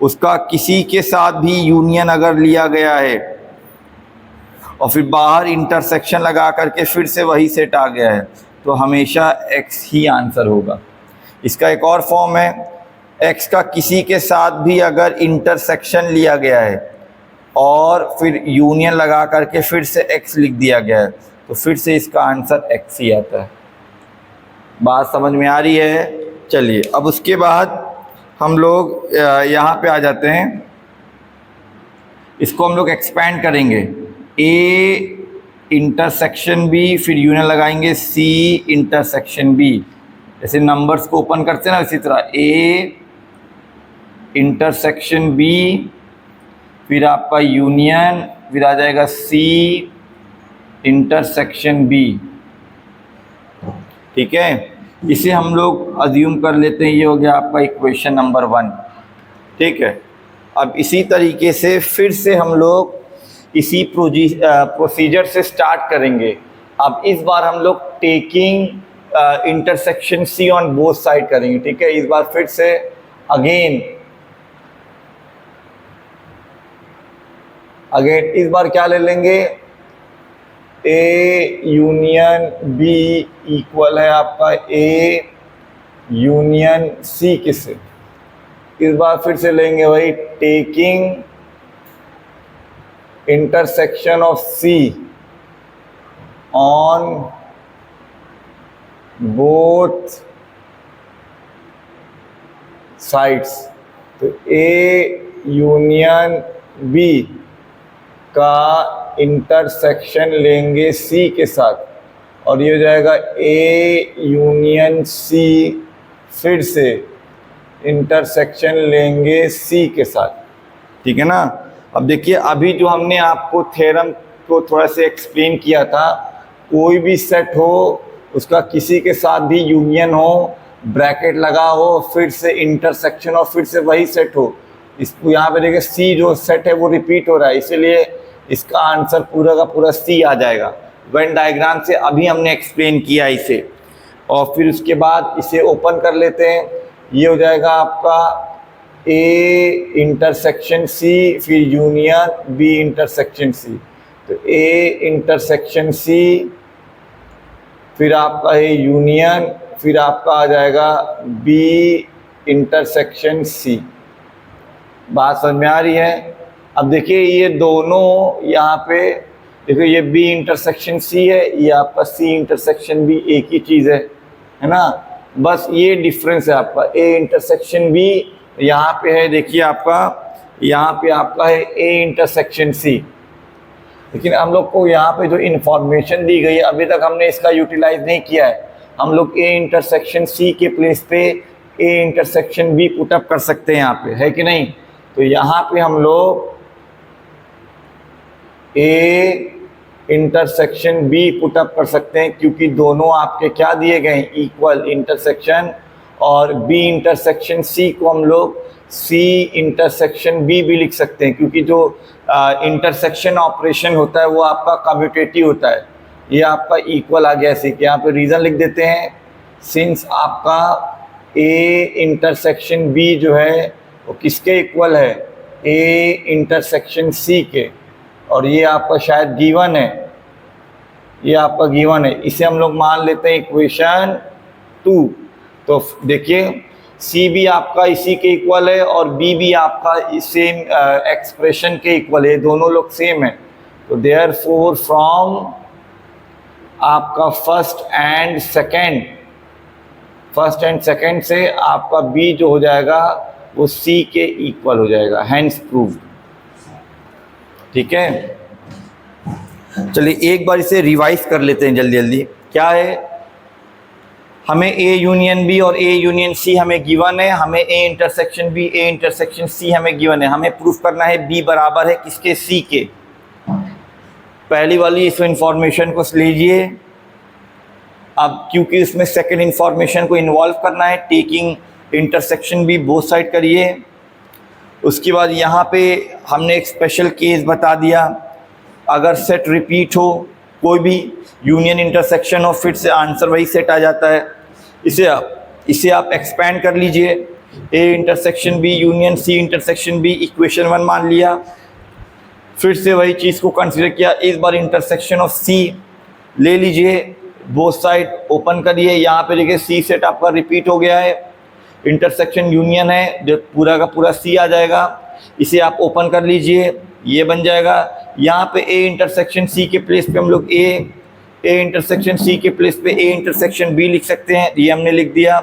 उसका किसी के साथ भी यूनियन अगर लिया गया है और फिर बाहर इंटरसेक्शन लगा करके फिर से वही सेट आ गया है, तो हमेशा एक्स ही आंसर होगा। इसका एक और फॉर्म है, एक्स का किसी के साथ भी अगर इंटरसेक्शन लिया गया है और फिर यूनियन लगा करके फिर से x लिख दिया गया है, तो फिर से इसका आंसर x ही आता है। बात समझ में आ रही है? चलिए अब उसके बाद हम लोग यहाँ पे आ जाते हैं, इसको हम लोग एक्सपैंड करेंगे। a इंटरसेक्शन b, फिर यूनियन लगाएंगे c इंटरसेक्शन b। जैसे नंबर्स को ओपन करते हैं ना, इसी तरह a इंटरसेक्शन b, फिर आपका यूनियन, फिर आ जाएगा c इंटरसेक्शन b। ठीक है, इसे हम लोग अज्यूम कर लेते हैं, ये हो गया आपका इक्वेशन नंबर 1। ठीक है, अब इसी तरीके से फिर से हम लोग इसी प्रोसीजर से स्टार्ट करेंगे। अब इस बार हम लोग taking intersection C on both side करेंगे। ठीक है, इस बार फिर से अगेन इस बार क्या ले लेंगे, ए यूनियन बी इक्वल है आपका ए यूनियन सी किससे। इस बार फिर से लेंगे भाई taking intersection of C on both sides. तो ए यूनियन बी का इंटरसेक्शन लेंगे सी के साथ, और ये हो जाएगा ए यूनियन सी फिर से इंटरसेक्शन लेंगे सी के साथ। ठीक है ना। अब देखिए, अभी जो हमने आपको थ्योरम को थोड़ा सा एक्सप्लेन किया था, कोई भी सेट हो उसका किसी के साथ भी यूनियन हो, ब्रैकेट लगा हो, फिर से इंटरसेक्शन और फिर से वही सेट हो, इसको यहाँ पे देखिए सी जो सेट है वो रिपीट हो रहा है, इसीलिए इसका आंसर पूरा का पूरा सी आ जाएगा। वेन डायग्राम से अभी हमने एक्सप्लेन किया इसे, और फिर उसके बाद इसे ओपन कर लेते हैं। ये हो जाएगा आपका ए इंटरसेक्शन सी, फिर यूनियन बी इंटरसेक्शन सी। तो ए इंटरसेक्शन सी, फिर आपका है यूनियन, फिर आपका आ जाएगा बी इंटरसेक्शन सी। बात समझ में आ रही है? अब देखिए ये दोनों यहाँ पे देखिए, ये बी इंटरसेक्शन सी है, ये आपका सी इंटरसेक्शन बी, एक ही चीज़ है ना। बस ये डिफरेंस है आपका ए इंटरसेक्शन बी यहाँ पे है, देखिए आपका यहाँ पे आपका है ए इंटरसेक्शन सी। लेकिन हम लोग को यहाँ पे जो इन्फॉर्मेशन दी गई है अभी तक हमने इसका यूटिलाइज नहीं किया है। हम लोग ए इंटरसेक्शन सी के प्लेस पे ए इंटरसेक्शन बी पुटअप कर सकते हैं यहाँ पे, है कि नहीं। तो यहाँ पे हम लोग ए इंटरसेक्शन बी पुटअप कर सकते हैं, क्योंकि दोनों आपके क्या दिए गए हैं, इक्वल इंटरसेक्शन, और बी इंटरसेक्शन सी को हम लोग सी इंटरसेक्शन बी भी लिख सकते हैं, क्योंकि जो इंटरसेक्शन ऑपरेशन होता है वो आपका कम्यूटेटिव होता है। ये आपका इक्वल आ गया, इसी के यहाँ पे रीज़न लिख देते हैं, सिंस आपका ए इंटरसेक्शन बी जो है वो किसके इक्वल है, ए इंटरसेक्शन सी के, और ये आपका शायद गिवन है, ये आपका गिवन है, इसे हम लोग मान लेते हैं इक्वेशन 2। तो देखिए सी भी आपका इसी के इक्वल है और बी भी आपका सेम एक्सप्रेशन के इक्वल है, दोनों लोग सेम है। तो देयरफॉर फ्रॉम आपका फर्स्ट एंड सेकंड से आपका बी जो हो जाएगा वो सी के इक्वल हो जाएगा, हैंस प्रूव्ड। ठीक है, चलिए एक बार इसे रिवाइज कर लेते हैं जल्दी जल्दी। क्या है, हमें ए यूनियन बी और ए यूनियन सी हमें गिवन है, हमें A intersection B A intersection C हमें गिवन है, हमें प्रूफ करना है बी बराबर है किसके, सी के। पहली वाली इस इंफॉर्मेशन को लीजिए। अब क्योंकि इसमें सेकंड इंफॉर्मेशन को इन्वॉल्व करना है, taking intersection B both side करिए। उसके बाद यहाँ पे हमने एक स्पेशल केस बता दिया, अगर सेट रिपीट हो कोई भी यूनियन इंटरसेक्शन और फिर से आंसर वही सेट आ जाता है। इसे आप एक्सपेंड कर लीजिए, A intersection B union C intersection B, equation 1 मान लिया। फिर से वही चीज़ को कंसीडर किया, इस बार इंटरसेक्शन ऑफ सी ले लीजिए, बोथ साइड ओपन करिए। यहाँ पे देखिए सी सेट आपका रिपीट हो गया है, इंटरसेक्शन यूनियन है जो पूरा का पूरा सी आ जाएगा। इसे आप ओपन कर लीजिए, ये बन जाएगा। यहाँ पे ए इंटरसेक्शन सी के प्लेस पे हम लोग ए इंटरसेक्शन सी के प्लेस पे ए इंटरसेक्शन बी लिख सकते हैं, ये हमने लिख दिया।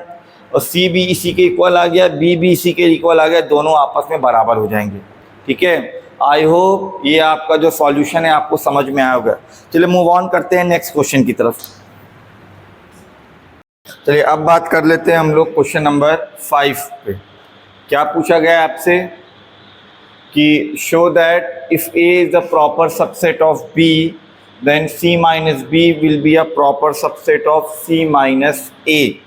और सी भी इसी के इक्वल आ गया, बी भी इसी के इक्वल आ गया, दोनों आपस में बराबर हो जाएंगे। ठीक है, आई होप ये आपका जो सॉल्यूशन है आपको समझ में आया होगा। चलिए मूव ऑन करते हैं नेक्स्ट क्वेश्चन की तरफ। चलिए अब बात कर लेते हैं हम लोग क्वेश्चन नंबर 5 पे। क्या पूछा गया आपसे कि show that if A is the proper subset of B then C minus B will be a proper subset of C minus A.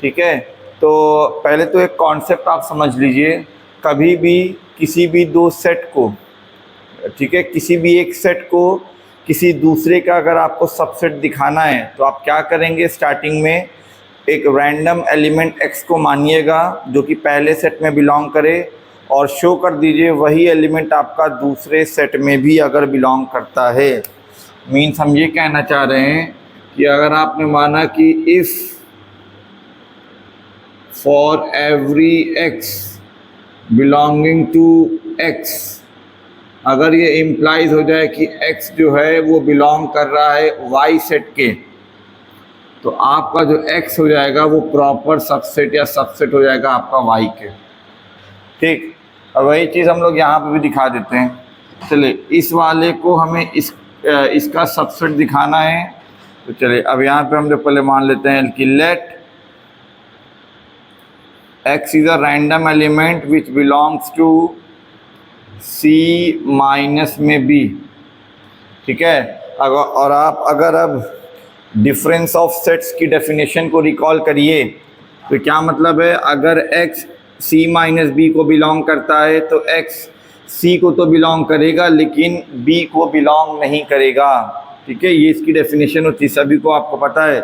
ठीक है, तो पहले तो एक कॉन्सेप्ट आप समझ लीजिए, कभी भी किसी भी दो सेट को, ठीक है, किसी भी एक सेट को किसी दूसरे का अगर आपको सबसेट दिखाना है तो आप क्या करेंगे, स्टार्टिंग में एक रैंडम एलिमेंट x को मानिएगा जो कि पहले सेट में बिलोंग करे और शो कर दीजिए वही एलिमेंट आपका दूसरे सेट में भी अगर बिलोंग करता है। मीन्स हम ये कहना चाह रहे हैं कि अगर आपने माना कि if for every x belonging to x, अगर ये इम्प्लाइज हो जाए कि x जो है वो बिलोंग कर रहा है y सेट के, तो आपका जो x हो जाएगा वो प्रॉपर सबसेट या सबसेट हो जाएगा आपका y के। ठीक, अब वही चीज़ हम लोग यहाँ पे भी दिखा देते हैं। चलिए इस वाले को हमें इसका सबसेट दिखाना है, तो चलिए अब यहाँ पे हम लोग पहले मान लेते हैं कि let x is a random element which belongs to C minus में B। ठीक है, और आप अगर अब डिफरेंस ऑफ सेट्स की डेफिनेशन को रिकॉल करिए तो क्या मतलब है, अगर x C माइनस B को बिलोंग करता है तो x C को तो बिलोंग करेगा लेकिन B को बिलोंग नहीं करेगा। ठीक है, ये इसकी डेफिनेशन होती है, सभी को आपको पता है।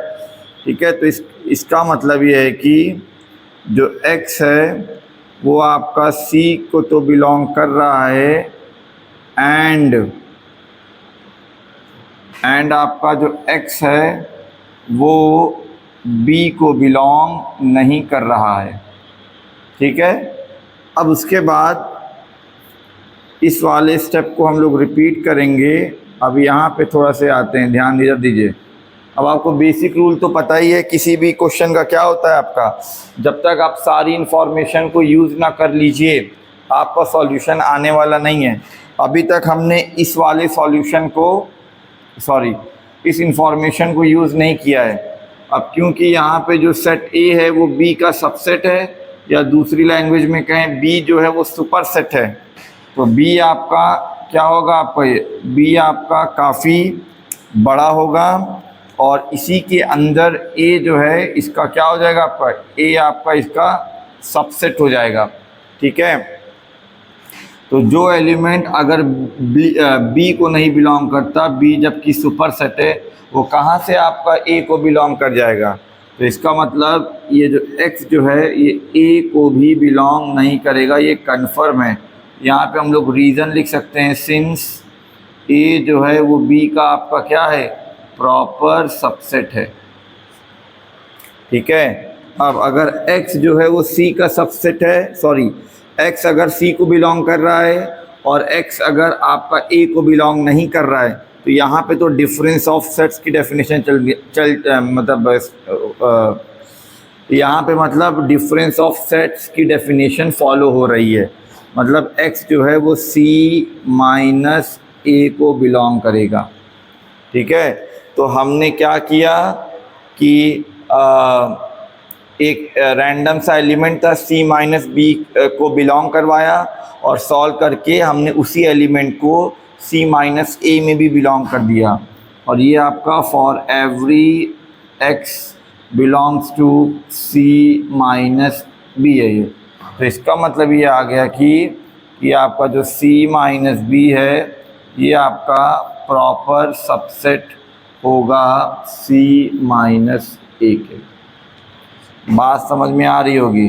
ठीक है, तो इसका मतलब ये है कि जो x है वो आपका C को तो बिलोंग कर रहा है एंड आपका जो x है वो B को बिलोंग नहीं कर रहा है। ठीक है, अब उसके बाद इस वाले स्टेप को हम लोग रिपीट करेंगे। अब यहाँ पे थोड़ा से आते हैं, ध्यान दीजिए। अब आपको बेसिक रूल तो पता ही है, किसी भी क्वेश्चन का क्या होता है आपका, जब तक आप सारी इन्फॉर्मेशन को यूज़ ना कर लीजिए आपका सॉल्यूशन आने वाला नहीं है। अभी तक हमने इस वाले सॉल्यूशन को इस इंफॉर्मेशन को यूज़ नहीं किया है। अब क्योंकि यहाँ पे जो सेट A है वो B का सबसेट है, या दूसरी लैंग्वेज में कहें B जो है वो सुपर सेट है, तो B आपका क्या होगा, आपका B आपका काफ़ी बड़ा होगा और इसी के अंदर A जो है इसका क्या हो जाएगा, आपका A आपका इसका सबसेट हो जाएगा। ठीक है, तो जो एलिमेंट अगर B को नहीं बिलोंग करता, B जबकि सुपर सेट है, वो कहाँ से आपका A को बिलोंग कर जाएगा, तो इसका मतलब ये जो X जो है ये A को भी बिलोंग नहीं करेगा, ये कन्फर्म है। यहाँ पे हम लोग रीज़न लिख सकते हैं, सिंस A जो है वो B का आपका क्या है, प्रॉपर सबसेट है। ठीक है, अब अगर x जो है वो c का सबसेट है, x अगर c को बिलोंग कर रहा है और x अगर आपका a को बिलोंग नहीं कर रहा है, तो यहाँ पे तो डिफरेंस ऑफ सेट्स की डेफिनेशन यहाँ पे मतलब डिफरेंस ऑफ सेट्स की डेफिनेशन फॉलो हो रही है। मतलब x जो है वो c माइनस a को बिलोंग करेगा। ठीक है, तो हमने क्या किया कि एक रैंडम सा एलिमेंट था C माइनस B को बिलोंग करवाया और सॉल्व करके हमने उसी एलिमेंट को C माइनस A में भी बिलोंग कर दिया, और ये आपका for every x belongs to C minus B है ये। तो इसका मतलब ये आ गया कि ये आपका जो C माइनस B है ये आपका प्रॉपर सबसेट होगा C माइनस A के। बात समझ में आ रही होगी?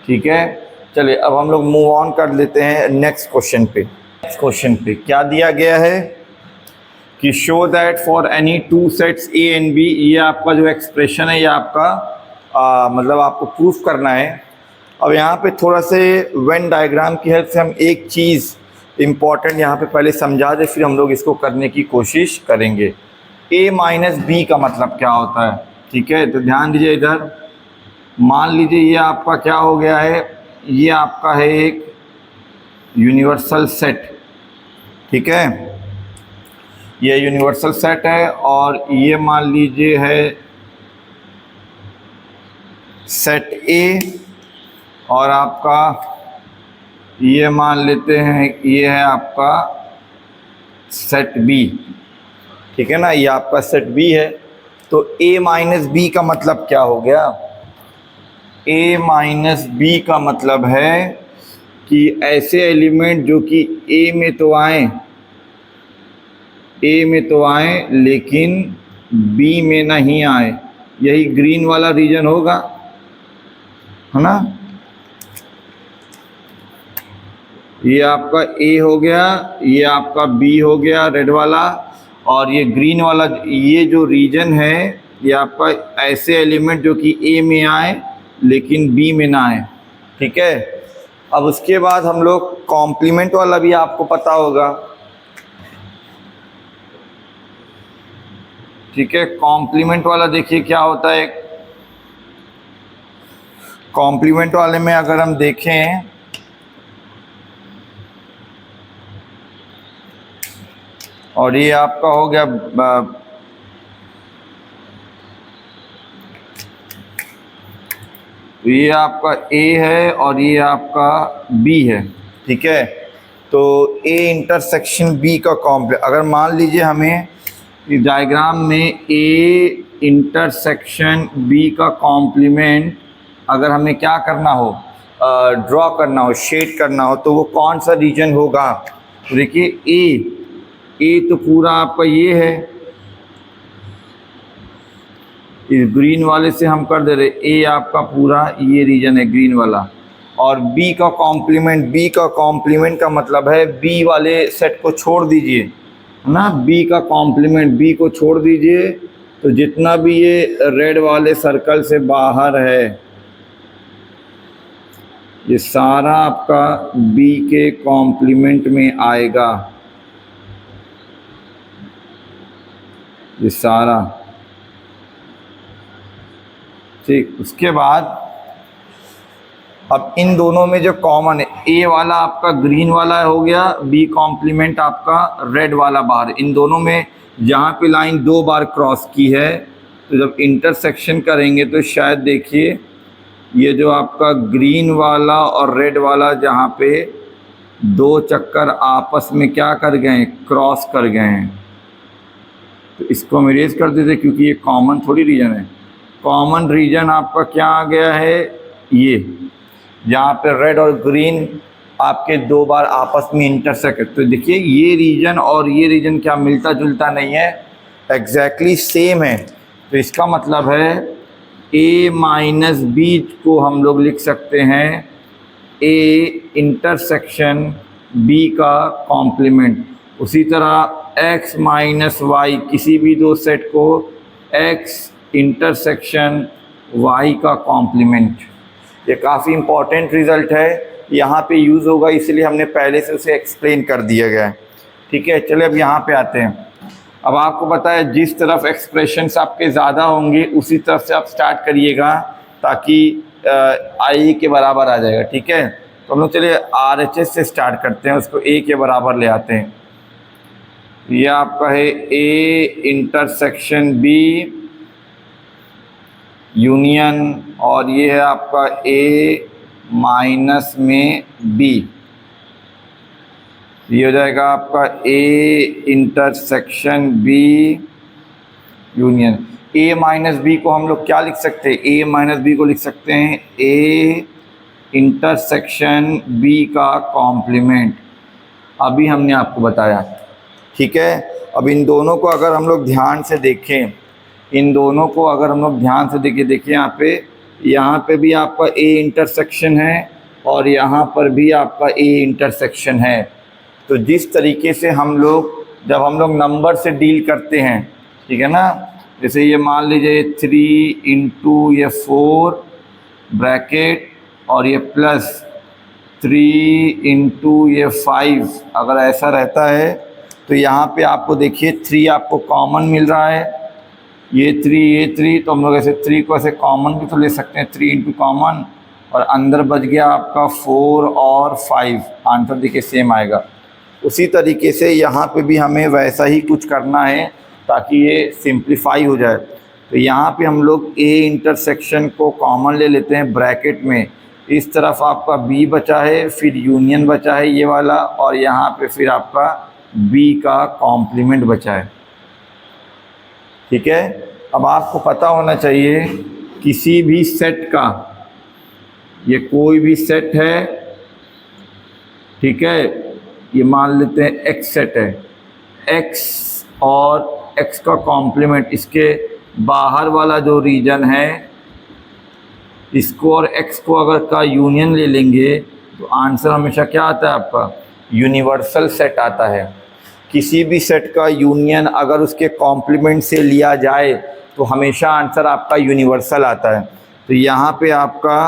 ठीक है, चलिए अब हम लोग मूव ऑन कर लेते हैं नेक्स्ट क्वेश्चन पे। नेक्स्ट क्वेश्चन पे क्या दिया गया है कि show that for any two sets A and B, ये आपका जो एक्सप्रेशन है ये आपका मतलब आपको प्रूफ करना है। अब यहाँ पे थोड़ा से वेन डायग्राम की हेल्प से हम एक चीज़ इम्पॉर्टेंट यहाँ पे पहले समझा दे, फिर हम लोग इसको करने की कोशिश करेंगे। a माइनस बी का मतलब क्या होता है, ठीक है। तो ध्यान दीजिए इधर, मान लीजिए ये आपका क्या हो गया है, ये आपका है एक यूनिवर्सल सेट, ठीक है, ये यूनिवर्सल सेट है। और ये मान लीजिए है सेट ए, और आपका ये मान लेते हैं ये है आपका सेट बी, ठीक है ना, ये आपका सेट बी है। तो a माइनस बी का मतलब क्या हो गया, a माइनस बी का मतलब है कि ऐसे एलिमेंट जो कि a में तो आए लेकिन b में नहीं आए, यही ग्रीन वाला रीजन होगा, है ना। ये आपका A हो गया, ये आपका B हो गया रेड वाला, और ये ग्रीन वाला, ये जो रीजन है ये आपका ऐसे एलिमेंट जो कि A में आए लेकिन B में ना आए, ठीक है। अब उसके बाद हम लोग कॉम्प्लीमेंट वाला भी आपको पता होगा, ठीक है। कॉम्प्लीमेंट वाला देखिए क्या होता है, कॉम्प्लीमेंट वाले में अगर हम देखें और ये आपका हो गया ये आपका A है और ये आपका B है, ठीक है। तो A इंटरसेक्शन B का कॉम्प्लीमेंट, अगर मान लीजिए हमें डायग्राम में A इंटरसेक्शन B का कॉम्प्लीमेंट अगर हमें क्या करना हो, ड्रॉ करना हो, शेड करना हो, तो वो कौन सा रीजन होगा। तो देखिए A तो पूरा आपका ये है, इस ग्रीन वाले से हम कर दे रहे, A आपका पूरा ये रीजन है ग्रीन वाला। और B का कॉम्प्लीमेंट का मतलब है B वाले सेट को छोड़ दीजिए, है ना, B का कॉम्प्लीमेंट, B को छोड़ दीजिए, तो जितना भी ये रेड वाले सर्कल से बाहर है ये सारा आपका B के कॉम्प्लीमेंट में आएगा, ये सारा, ठीक। उसके बाद अब इन दोनों में जो कॉमन है, A वाला आपका ग्रीन वाला हो गया, B कॉम्प्लीमेंट आपका रेड वाला बाहर, इन दोनों में जहाँ पे लाइन 2 बार क्रॉस की है, तो जब इंटरसेक्शन करेंगे तो शायद देखिए ये जो आपका ग्रीन वाला और रेड वाला जहाँ पे 2 चक्कर आपस में क्या कर गए, क्रॉस कर गए हैं, तो इसको हम इरेज कर देते क्योंकि ये कॉमन थोड़ी रीजन है। कॉमन रीजन आपका क्या आ गया है, ये जहाँ पे रेड और ग्रीन आपके 2 बार आपस में इंटरसेक्ट, तो देखिए ये रीजन और ये रीजन क्या मिलता जुलता नहीं है, एग्जैक्टली सेम है। तो इसका मतलब है A माइनस बी को हम लोग लिख सकते हैं A इंटरसेक्शन B का कॉम्प्लीमेंट। उसी तरह x माइनस वाई, किसी भी 2 सेट को x इंटरसेक्शन y का कॉम्प्लीमेंट। ये काफ़ी इम्पॉर्टेंट रिज़ल्ट है, यहाँ पे यूज़ होगा, इसलिए हमने पहले से उसे एक्सप्लेन कर दिया गया है, ठीक है। चलिए अब यहाँ पे आते हैं। अब आपको पता है जिस तरफ एक्सप्रेशंस आपके ज़्यादा होंगे उसी तरफ से आप स्टार्ट करिएगा ताकि आई के बराबर आ जाएगा, ठीक है। तो हम लोग चलिए RHS से स्टार्ट करते हैं, उसको A के बराबर ले आते हैं। ये आपका है A इंटरसेक्शन B यूनियन, और ये है आपका A माइनस में B, ये हो जाएगा आपका A intersection B union. A minus B को हम लोग क्या लिख सकते हैं, A माइनस B को लिख सकते हैं A इंटरसेक्शन B का कॉम्प्लीमेंट, अभी हमने आपको बताया, ठीक है। अब इन दोनों को अगर हम लोग ध्यान से देखें, देखिए यहाँ पे भी आपका A इंटरसेक्शन है और यहाँ पर भी आपका A इंटरसेक्शन है। तो जिस तरीके से जब हम लोग नंबर से डील करते हैं, ठीक है ना, जैसे ये मान लीजिए 3 × ये 4 ब्रैकेट और ये प्लस 3 इंटू ये 5 अगर ऐसा रहता है तो यहाँ पे आपको देखिए 3 आपको कॉमन मिल रहा है, ये 3 तो हम लोग ऐसे 3 को ऐसे कॉमन भी तो ले सकते हैं, 3 इंटू कॉमन, और अंदर बच गया आपका 4 और 5, आंसर देखिए सेम आएगा। उसी तरीके से यहाँ पे भी हमें वैसा ही कुछ करना है ताकि ये सिंप्लीफाई हो जाए। तो यहाँ पे हम लोग ए इंटरसेक्शन को कॉमन ले लेते हैं ब्रैकेट में, इस तरफ आपका बी बचा है, फिर यूनियन बचा है ये वाला, और यहाँ पे फिर आपका बी का कॉम्प्लीमेंट बचा है। ठीक है, अब आपको पता होना चाहिए किसी भी सेट का, ये कोई भी सेट है, ठीक है, ये मान लेते हैं एक्स सेट है, एक्स और एक्स का कॉम्प्लीमेंट, इसके बाहर वाला जो रीजन है इसको और एक्स को अगर का यूनियन ले लेंगे तो आंसर हमेशा क्या आता है आपका, यूनिवर्सल सेट आता है। किसी भी सेट का यूनियन अगर उसके कॉम्प्लीमेंट से लिया जाए तो हमेशा आंसर आपका यूनिवर्सल आता है। तो यहाँ पे आपका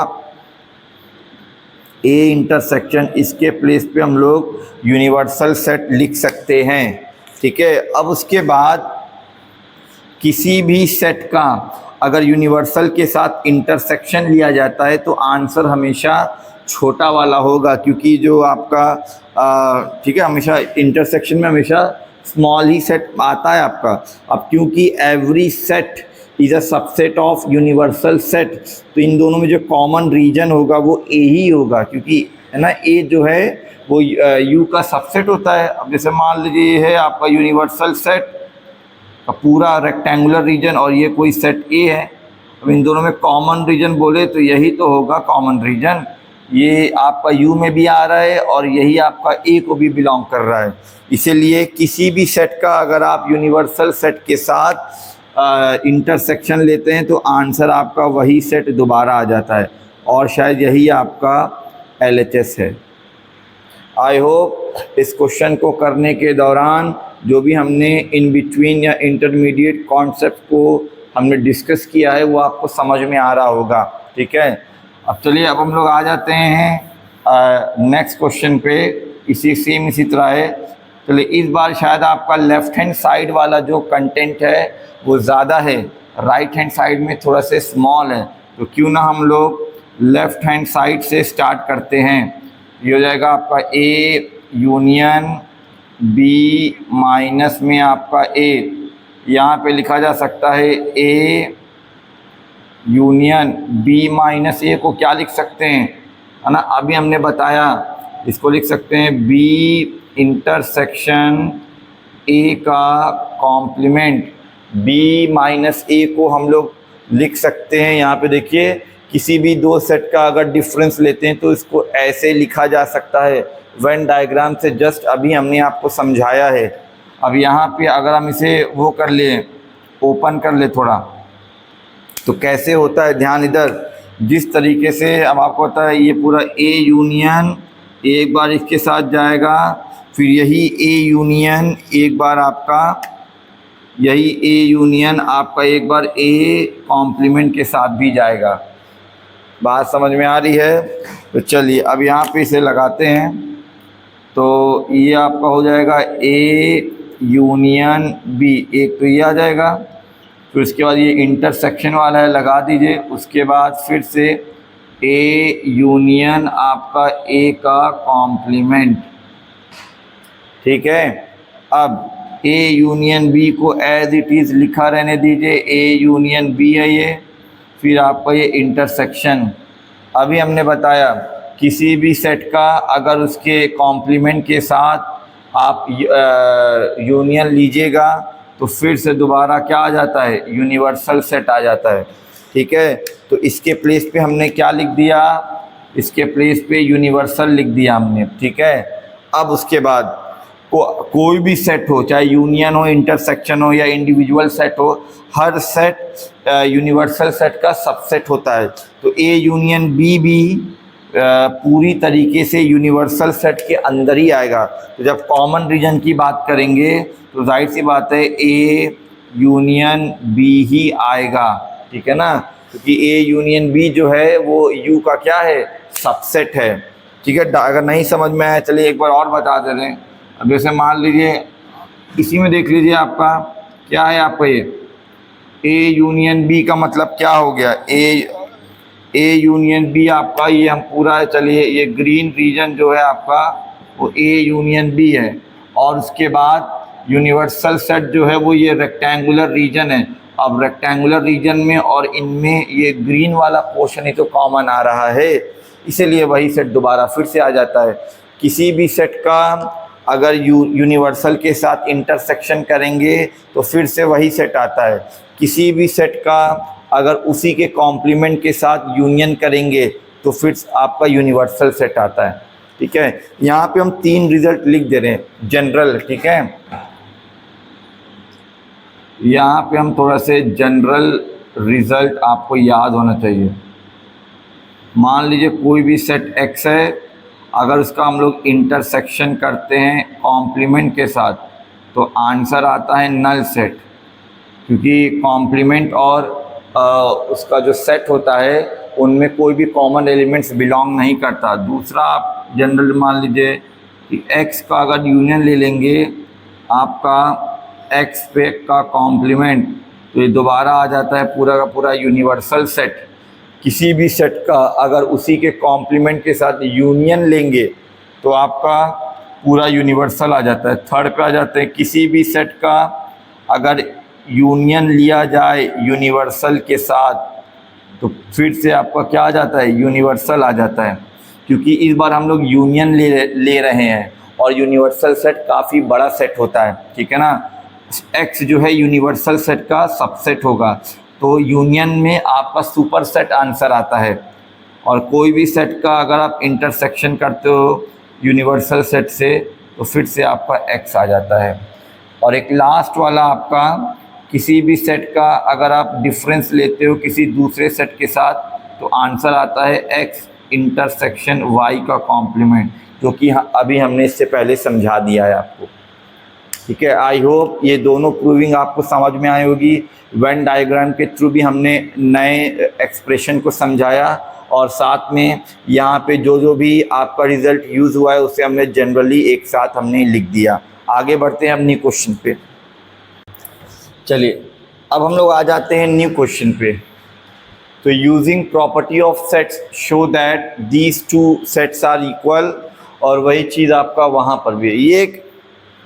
ए इंटरसेक्शन, इसके प्लेस पे हम लोग यूनिवर्सल सेट लिख सकते हैं। ठीक है, अब उसके बाद किसी भी सेट का अगर यूनिवर्सल के साथ इंटरसेक्शन लिया जाता है तो आंसर हमेशा छोटा वाला होगा, क्योंकि जो आपका ठीक है, हमेशा इंटरसेक्शन में हमेशा स्मॉल ही सेट आता है आपका। अब क्योंकि every set is a subset of universal set, तो इन दोनों में जो कॉमन रीजन होगा वो ए ही होगा, क्योंकि है ना, ए जो है वो यू का सबसेट होता है। अब जैसे मान लीजिए ये है आपका यूनिवर्सल सेट का पूरा रेक्टेंगुलर रीजन और ये कोई सेट ए है, अब इन दोनों में कॉमन रीजन बोले तो यही तो होगा कॉमन रीजन, ये आपका यू में भी आ रहा है और यही आपका ए को भी बिलोंग कर रहा है। इसीलिए किसी भी सेट का अगर आप यूनिवर्सल सेट के साथ इंटरसेक्शन लेते हैं तो आंसर आपका वही सेट दोबारा आ जाता है, और शायद यही आपका LHS है। आई होप इस क्वेश्चन को करने के दौरान जो भी हमने इन बिटवीन या इंटरमीडिएट कॉन्सेप्ट को हमने डिस्कस किया है वो आपको समझ में आ रहा होगा। ठीक है, अब चलिए अब हम लोग आ जाते हैं नेक्स्ट क्वेश्चन पे। इसी तरह है, चलिए इस बार शायद आपका लेफ़्ट हैंड साइड वाला जो कंटेंट है वो ज़्यादा है, राइट हैंड साइड में थोड़ा से स्मॉल है, तो क्यों ना हम लोग लेफ़्ट हैंड साइड से स्टार्ट करते हैं। ये हो जाएगा आपका ए यूनियन बी माइनस में आपका ए, यहाँ पे लिखा जा सकता है ए यूनियन बी माइनस ए को क्या लिख सकते हैं, है ना, अभी हमने बताया, इसको लिख सकते हैं बी इंटरसेक्शन ए का कॉम्प्लीमेंट। बी माइनस ए को हम लोग लिख सकते हैं, यहाँ पे देखिए किसी भी दो सेट का अगर डिफरेंस लेते हैं तो इसको ऐसे लिखा जा सकता है, वेन डायग्राम से जस्ट अभी हमने आपको समझाया है। अब यहाँ पे अगर हम इसे वो कर लें, ओपन कर ले थोड़ा, तो कैसे होता है, ध्यान इधर, जिस तरीके से अब आपको पता है ये पूरा ए यूनियन एक बार इसके साथ जाएगा, फिर यही ए यूनियन एक बार आपका, यही ए यूनियन आपका एक बार ए कॉम्प्लीमेंट के साथ भी जाएगा। बात समझ में आ रही है? तो चलिए अब यहाँ पे इसे लगाते हैं, तो ये आपका हो जाएगा ए यूनियन बी, एक तो ये आ जाएगा, फिर उसके बाद ये इंटरसेक्शन वाला है लगा दीजिए, उसके बाद फिर से ए यूनियन आपका ए का कॉम्प्लीमेंट। ठीक है, अब ए यूनियन बी को एज इट इज़ लिखा रहने दीजिए, ए यूनियन बी है ये, फिर आपका ये इंटरसेक्शन। अभी हमने बताया किसी भी सेट का अगर उसके कॉम्प्लीमेंट के साथ आप यूनियन लीजिएगा तो फिर से दोबारा क्या आ जाता है, यूनिवर्सल सेट आ जाता है। ठीक है, तो इसके प्लेस पे हमने क्या लिख दिया, इसके प्लेस पे यूनिवर्सल लिख दिया हमने। ठीक है, अब उसके बाद कोई भी सेट हो, चाहे यूनियन हो, इंटरसेक्शन हो या इंडिविजुअल सेट हो, हर सेट यूनिवर्सल सेट का सबसेट होता है। तो ए यूनियन बी भी पूरी तरीके से यूनिवर्सल सेट के अंदर ही आएगा। तो जब कॉमन रीजन की बात करेंगे तो जाहिर सी बात है ए यूनियन बी ही आएगा। ठीक है ना, क्योंकि ए यूनियन बी जो है वो यू का क्या है, सबसेट है। ठीक है। अगर नहीं समझ में आया चलिए एक बार और बता दे रहे हैं। अब जैसे मान लीजिए इसी में देख लीजिए आपका क्या है, आपका ये ए यूनियन बी का मतलब क्या हो गया, ए यूनियन बी आपका ये हम पूरा, चलिए ये ग्रीन रीजन जो है आपका वो ए यूनियन बी है, और उसके बाद यूनिवर्सल सेट जो है वो ये रेक्टेंगुलर रीजन है। अब रेक्टेंगुलर रीजन में और इनमें ये ग्रीन वाला पोर्शन ही तो कॉमन आ रहा है, इसीलिए वही सेट दोबारा फिर से आ जाता है। किसी भी सेट का अगर यूनिवर्सल के साथ इंटरसेक्शन करेंगे तो फिर से वही सेट आता है। किसी भी सेट का अगर उसी के कॉम्प्लीमेंट के साथ यूनियन करेंगे तो फिर आपका यूनिवर्सल सेट आता है। ठीक है, यहाँ पे हम 3 रिजल्ट लिख दे रहे हैं जनरल। ठीक है, यहाँ पे हम थोड़ा से जनरल रिजल्ट आपको याद होना चाहिए। मान लीजिए कोई भी सेट x है, अगर उसका हम लोग इंटरसेक्शन करते हैं कॉम्प्लीमेंट के साथ तो आंसर आता है नल सेट, क्योंकि कॉम्प्लीमेंट और उसका जो सेट होता है उनमें कोई भी कॉमन एलिमेंट्स बिलोंग नहीं करता। दूसरा आप जनरल मान लीजिए कि x का अगर यूनियन ले लेंगे आपका x पे का कॉम्प्लीमेंट तो ये दोबारा आ जाता है पूरा का पूरा यूनिवर्सल सेट। किसी भी सेट का अगर उसी के कॉम्प्लीमेंट के साथ यूनियन लेंगे तो आपका पूरा यूनिवर्सल आ जाता है। थर्ड पे आ जाते हैं किसी भी सेट का अगर यूनियन लिया जाए यूनिवर्सल के साथ तो फिर से आपका क्या आ जाता है, यूनिवर्सल आ जाता है, क्योंकि इस बार हम लोग यूनियन ले रहे हैं और यूनिवर्सल सेट काफ़ी बड़ा सेट होता है। ठीक है ना, x जो है यूनिवर्सल सेट का सबसेट होगा, तो यूनियन में आपका सुपर सेट आंसर आता है। और कोई भी सेट का अगर आप इंटरसेक्शन करते हो यूनिवर्सल सेट से तो फिर से आपका x आ जाता है। और एक लास्ट वाला आपका किसी भी सेट का अगर आप डिफरेंस लेते हो किसी दूसरे सेट के साथ तो आंसर आता है x इंटरसेक्शन y का कॉम्प्लीमेंट, जो कि अभी हमने इससे पहले समझा दिया है आपको। ठीक है, आई होप ये दोनों प्रूविंग आपको समझ में आई होगी। वेन डायग्राम के थ्रू भी हमने नए एक्सप्रेशन को समझाया और साथ में यहाँ पे जो भी आपका रिज़ल्ट यूज़ हुआ है उसे हमने जनरली एक साथ हमने लिख दिया। आगे बढ़ते हैं अपनी क्वेश्चन पे। चलिए अब हम लोग आ जाते हैं न्यू क्वेश्चन पे। तो using property of sets show that these two sets are equal, और वही चीज़ आपका वहाँ पर भी है। ये एक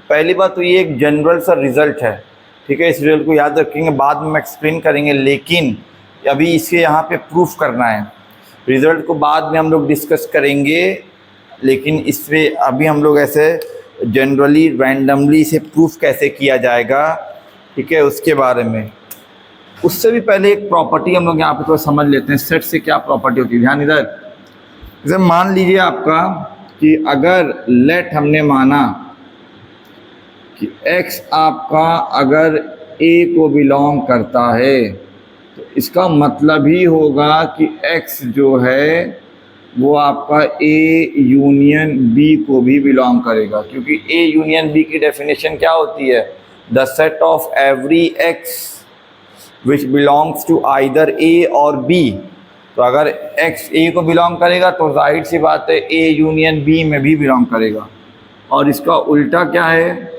पहली बात तो ये एक जनरल सा रिज़ल्ट है। ठीक है, इस रिज़ल्ट को याद रखेंगे, बाद में एक्सप्लेन करेंगे, लेकिन अभी इसे यहाँ पे प्रूफ करना है। रिज़ल्ट को बाद में हम लोग डिस्कस करेंगे, लेकिन इस पर अभी हम लोग ऐसे जनरली रैंडमली इसे प्रूफ कैसे किया जाएगा, ठीक है, उसके बारे में। उससे भी पहले एक प्रॉपर्टी हम लोग यहाँ पे थोड़ा समझ लेते हैं, सेट से क्या प्रॉपर्टी होती है। ध्यान इधर, जैसे मान लीजिए आपका कि अगर लेट हमने माना कि x आपका अगर a को बिलोंग करता है तो इसका मतलब ही होगा कि x जो है वो आपका a यूनियन b को भी बिलोंग करेगा, क्योंकि a यूनियन b की डेफिनेशन क्या होती है, the set of every x which belongs to either a और b। तो अगर x a को बिलोंग करेगा तो जाहिर सी बात है a यूनियन b में भी बिलोंग करेगा। और इसका उल्टा क्या है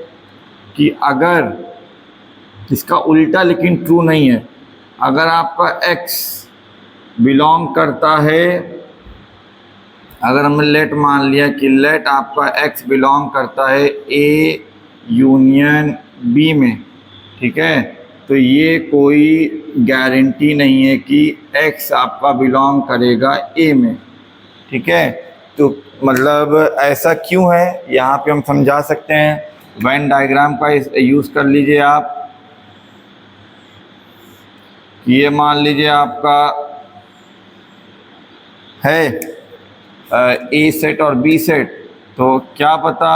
कि अगर इसका उल्टा लेकिन ट्रू नहीं है, अगर आपका x बिलोंग करता है, अगर हमने लेट मान लिया कि लेट आपका x बिलोंग करता है a यूनियन b में, ठीक है, तो ये कोई गारंटी नहीं है कि x आपका बिलोंग करेगा a में। ठीक है, तो मतलब ऐसा क्यों है यहाँ पे हम समझा सकते हैं। वेन डायग्राम का यूज़ कर लीजिए आप। ये मान लीजिए आपका है ए सेट और बी सेट, तो क्या पता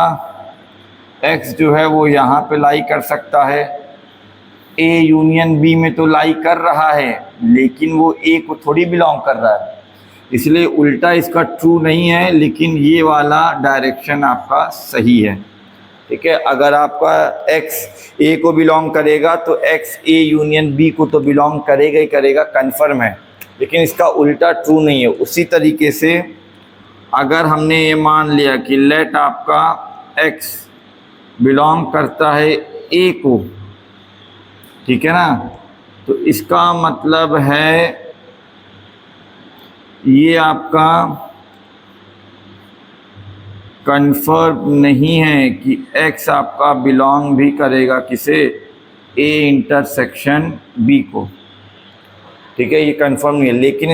x जो है वो यहाँ पे लाई कर सकता है, a यूनियन b में तो लाई कर रहा है लेकिन वो a को थोड़ी बिलोंग कर रहा है, इसलिए उल्टा इसका ट्रू नहीं है, लेकिन ये वाला डायरेक्शन आपका सही है। ठीक है, अगर आपका x a को बिलोंग करेगा तो x a यूनियन b को तो बिलोंग करेगा ही करेगा, कन्फर्म है, लेकिन इसका उल्टा ट्रू नहीं है। उसी तरीके से अगर हमने ये मान लिया कि लेट आपका x बिलोंग करता है a को, ठीक है ना, तो इसका मतलब है ये आपका कंफर्म नहीं है कि x आपका बिलोंग भी करेगा किसे, a इंटरसेक्शन b को, ठीक है, ये कंफर्म नहीं है। लेकिन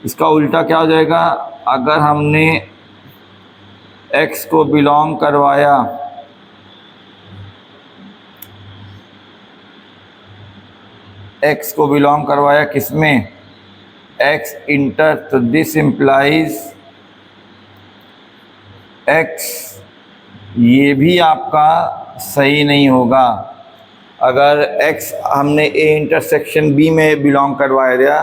इसका उल्टा क्या हो जाएगा, अगर हमने x को बिलोंग करवाया किसमें, x इंटर, तो दिस इम्प्लाइज x ये भी आपका सही नहीं होगा। अगर x हमने a इंटरसेक्शन b में बिलोंग करवाया दिया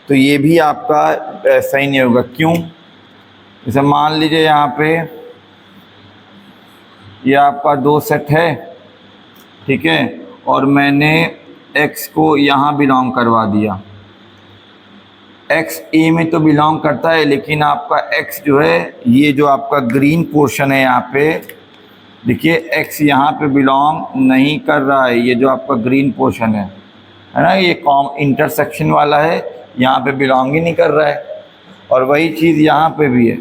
तो ये भी आपका सही नहीं होगा। क्यों, जैसे मान लीजिए यहाँ पे ये आपका 2 सेट है, ठीक है, और मैंने x को यहाँ बिलोंग करवा दिया। x a में तो बिलोंग करता है, लेकिन आपका x जो है, ये जो आपका ग्रीन पोर्शन है यहाँ पे देखिए, x यहाँ पे बिलोंग नहीं कर रहा है। ये जो आपका ग्रीन पोर्शन है ना, ये इंटरसेक्शन वाला है, यहाँ पे बिलोंग ही नहीं कर रहा है। और वही चीज़ यहाँ पे भी है।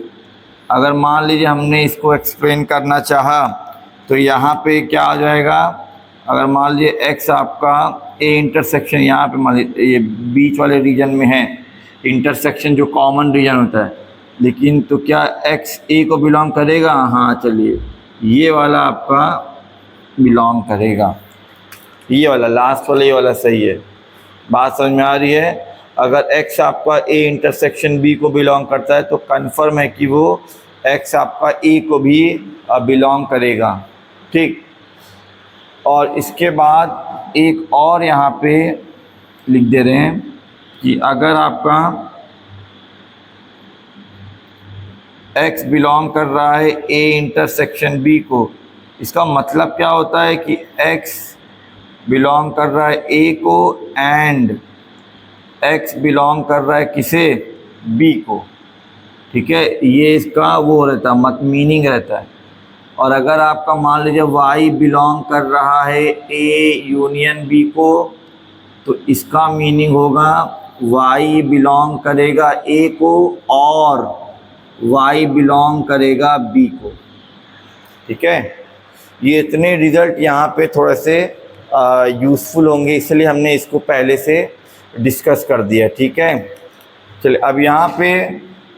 अगर मान लीजिए हमने इसको एक्सप्लेन करना चाहा तो यहाँ पे क्या आ जाएगा, अगर मान लीजिए x आपका a इंटरसेक्शन यहाँ पे मान लीजिए ये बीच वाले रीजन में है, इंटरसेक्शन जो कॉमन रीजन होता है, लेकिन तो क्या x a को बिलोंग करेगा, हाँ चलिए ये वाला आपका बिलोंग करेगा, ये वाला लास्ट वाला, ये वाला सही है। बात समझ में आ रही है। अगर x आपका a इंटरसेक्शन b को बिलोंग करता है तो कन्फर्म है कि वो x आपका a को भी बिलोंग करेगा, ठीक। और इसके बाद एक और यहाँ पे लिख दे रहे हैं कि अगर आपका x बिलोंग कर रहा है a इंटरसेक्शन b को, इसका मतलब क्या होता है कि x बिलोंग कर रहा है a को एंड x बिलोंग कर रहा है किसे, b को, ठीक है। ये इसका वो रहता है, मीनिंग रहता है। और अगर आपका मान लीजिए y बिलोंग कर रहा है a यूनियन b को, तो इसका मीनिंग होगा y बिलोंग करेगा a को और y बिलोंग करेगा b को, ठीक है। ये इतने रिज़ल्ट यहाँ पे थोड़े से यूज़फुल होंगे, इसलिए हमने इसको पहले से डिस्कस कर दिया, ठीक है। चलिए अब यहाँ पे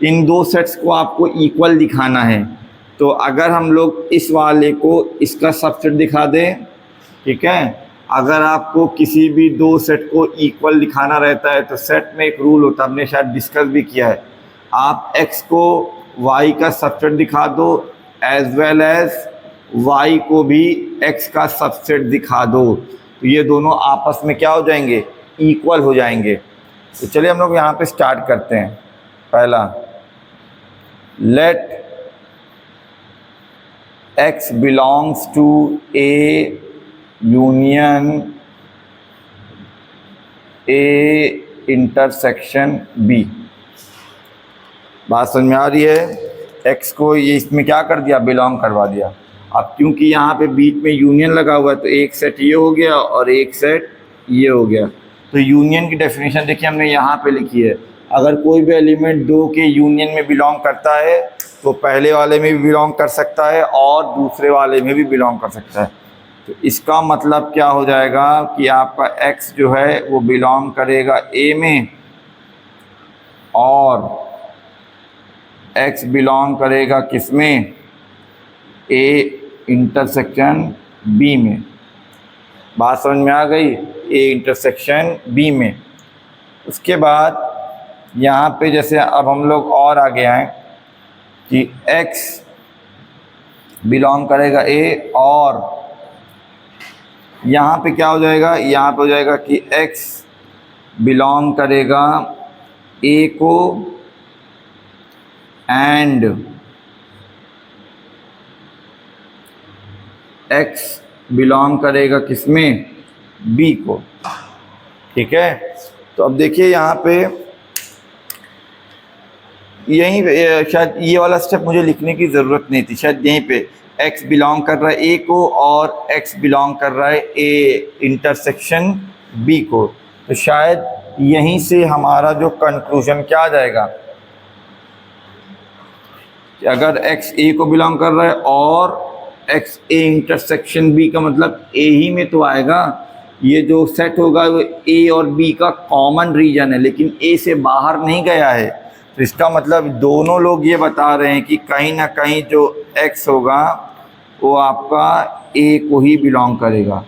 इन 2 सेट्स को आपको इक्वल दिखाना है, तो अगर हम लोग इस वाले को इसका सबसेट दिखा दें, ठीक है। अगर आपको किसी भी 2 सेट को इक्वल दिखाना रहता है तो सेट में एक रूल होता है, हमने शायद डिस्कस भी किया है, आप x को y का सबसेट दिखा दो एज वेल एज y को भी x का सबसेट दिखा दो, तो ये दोनों आपस में क्या हो जाएंगे, इक्वल हो जाएंगे। तो चलिए हम लोग यहाँ पे स्टार्ट करते हैं। पहला, let x belongs to a union a intersection b। बात समझ में आ रही है। x को ये इसमें क्या कर दिया, बिलोंग करवा दिया। अब क्योंकि यहाँ पे बीच में यूनियन लगा हुआ है तो एक सेट ये हो गया और एक सेट ये हो गया। तो यूनियन की डेफिनेशन देखिए हमने यहाँ पे लिखी है, अगर कोई भी एलिमेंट 2 के यूनियन में बिलोंग करता है तो पहले वाले में भी बिलोंग कर सकता है और दूसरे वाले में भी बिलोंग कर सकता है। तो इसका मतलब क्या हो जाएगा कि आपका x जो है वो बिलोंग करेगा a में और x बिलोंग करेगा किसमें, a इंटरसेक्शन b में। बात समझ में आ गई, a इंटरसेक्शन b में। उसके बाद यहाँ पे जैसे अब हम लोग और आगे आए कि x बिलोंग करेगा a और यहाँ पे क्या हो जाएगा, यहाँ पे हो जाएगा कि x बिलोंग करेगा a को एंड x बिलोंग करेगा किसमें, b को, ठीक है। तो अब देखिए यहाँ पे यहीं पे शायद ये वाला स्टेप मुझे लिखने की ज़रूरत नहीं थी, शायद यहीं पे x बिलोंग कर रहा है a को और x बिलोंग कर रहा है a इंटरसेक्शन b को, तो शायद यहीं से हमारा जो कंक्लूजन क्या आ जाएगा कि अगर x a को बिलोंग कर रहा है और x a इंटरसेक्शन b का मतलब a ही में तो आएगा। ये जो सेट होगा वो a और b का कॉमन रीजन है, लेकिन a से बाहर नहीं गया है, तो इसका मतलब दोनों लोग ये बता रहे हैं कि कहीं ना कहीं जो x होगा वो आपका a को ही बिलोंग करेगा।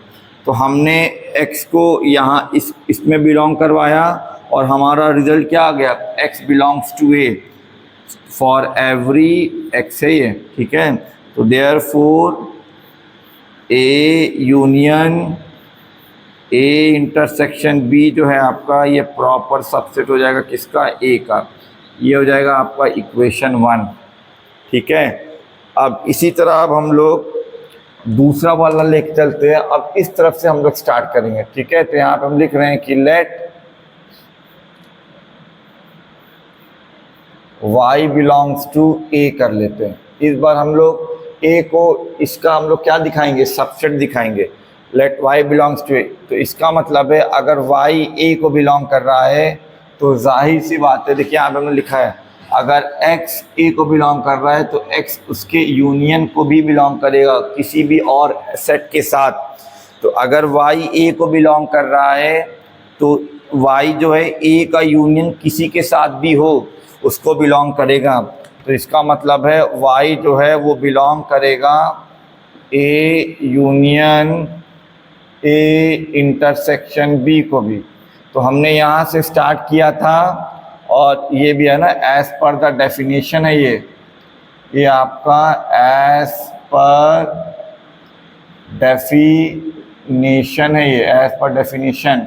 तो हमने x को यहाँ इसमें बिलोंग करवाया और हमारा रिजल्ट क्या आ गया, x belongs to a for every x है ये, ठीक है। तो therefore a union a intersection b जो है आपका ये प्रॉपर सबसेट हो जाएगा किसका, a का। ये हो जाएगा आपका इक्वेशन 1, ठीक है। अब इसी तरह अब हम लोग दूसरा वाला लेके चलते हैं। अब इस तरफ से हम लोग स्टार्ट करेंगे, ठीक है। तो यहाँ पे हम लिख रहे हैं कि let y belongs to a कर लेते हैं। इस बार हम लोग a को इसका हम लोग क्या दिखाएंगे, सबसेट दिखाएंगे। Let y belongs to a, तो इसका मतलब है अगर y a को बिलोंग कर रहा है तो जाहिर सी बात है, देखिए यहाँ पे हमने लिखा है अगर x a को बिलोंग कर रहा है तो x उसके यूनियन को भी बिलोंग करेगा किसी भी और सेट के साथ। तो अगर y a को बिलोंग कर रहा है तो y जो है a का यूनियन किसी के साथ भी हो उसको बिलोंग करेगा। तो इसका मतलब है y जो है वो बिलोंग करेगा a union a intersection b को भी। तो हमने यहाँ से स्टार्ट किया था और ये भी है ना एज पर द डेफिनेशन है, ये आपका एज पर डेफिनेशन है, ये एज पर डेफिनेशन,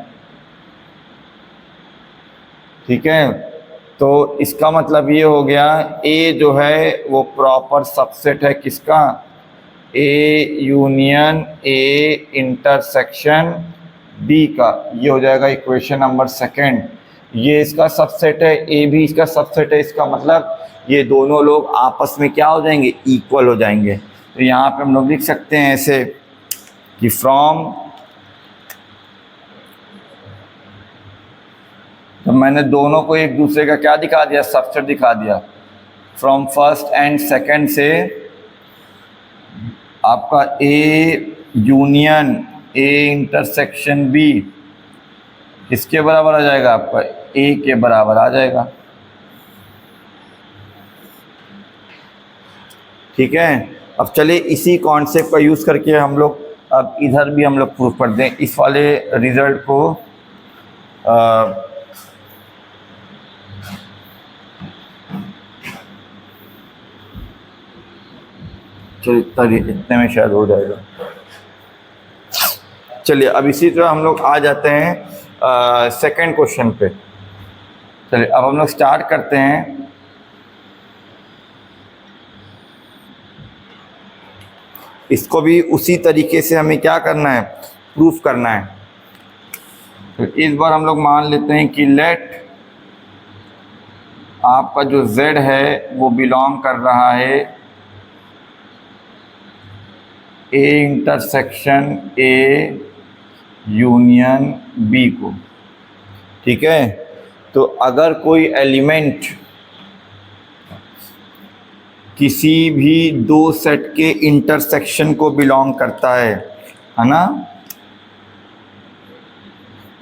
ठीक है। तो इसका मतलब ये हो गया a जो है वो प्रॉपर सबसेट है किसका, a union a intersection b का। ये हो जाएगा इक्वेशन नंबर 2। ये इसका सबसेट है, a भी इसका सबसेट है, इसका मतलब ये दोनों लोग आपस में क्या हो जाएंगे, इक्वल हो जाएंगे। तो यहाँ पे हम लोग लिख सकते हैं ऐसे कि फ्रॉम, तो मैंने दोनों को एक दूसरे का क्या दिखा दिया, सबसेट दिखा दिया। फ्रॉम फर्स्ट एंड सेकंड से आपका a union a intersection b किसके बराबर आ जाएगा, आपका a के बराबर आ जाएगा, ठीक है। अब चलिए इसी कॉन्सेप्ट का यूज़ करके हम लोग अब इधर भी हम लोग प्रूव कर दें इस वाले रिजल्ट को। चलिए इतने में शायद हो जाएगा। चलिए अब इसी तरह हम लोग आ जाते हैं सेकंड क्वेश्चन पे। चलिए अब हम लोग स्टार्ट करते हैं। इसको भी उसी तरीके से हमें क्या करना है, प्रूफ करना है। तो इस बार हम लोग मान लेते हैं कि लेट आपका जो z है वो बिलोंग कर रहा है a intersection a union b को, ठीक है। तो अगर कोई एलिमेंट किसी भी दो सेट के इंटरसेक्शन को बिलोंग करता है ना,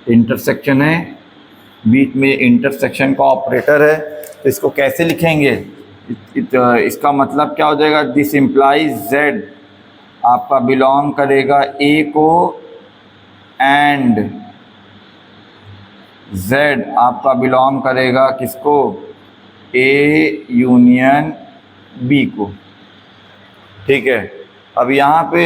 इंटरसेक्शन है, बीच में इंटरसेक्शन का ऑपरेटर है, तो इसको कैसे लिखेंगे, इसका मतलब क्या हो जाएगा, दिस इम्प्लाइज z आपका बिलोंग करेगा a को एंड z आपका बिलोंग करेगा किसको, a यूनियन b को, ठीक है। अब यहाँ पे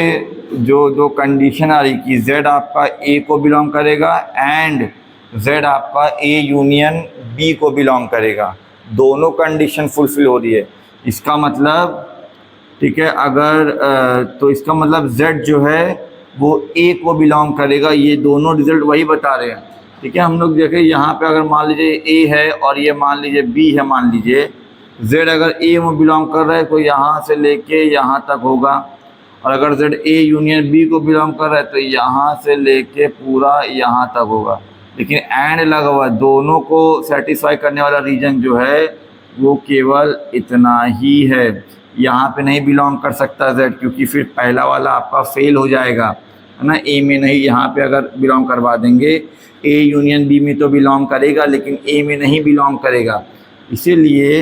जो कंडीशन आ रही कि z आपका a को बिलोंग करेगा एंड z आपका a यूनियन b को बिलोंग करेगा, दोनों कंडीशन फुलफिल हो रही है। इसका मतलब, ठीक है, अगर तो इसका मतलब z जो है वो a को बिलोंग करेगा, ये दोनों रिजल्ट वही बता रहे हैं, ठीक है। हम लोग देखें यहाँ पे अगर मान लीजिए a है और ये मान लीजिए b है मान लीजिए, z अगर a में बिलोंग कर रहा है तो यहाँ से लेके यहाँ तक होगा, और अगर z a यूनियन b को बिलोंग कर रहा है तो यहाँ से लेके पूरा यहाँ तक होगा। लेकिन एंड लगा हुआ है, दोनों को सेटिस्फाई करने वाला रीजन जो है वो केवल इतना ही है। यहाँ पे नहीं बिलोंग कर सकता z, क्योंकि फिर पहला वाला आपका फेल हो जाएगा, है ना। a में नहीं, यहाँ पे अगर बिलोंग करवा देंगे a यूनियन b में तो बिलोंग करेगा, लेकिन a में नहीं बिलोंग करेगा। इसीलिए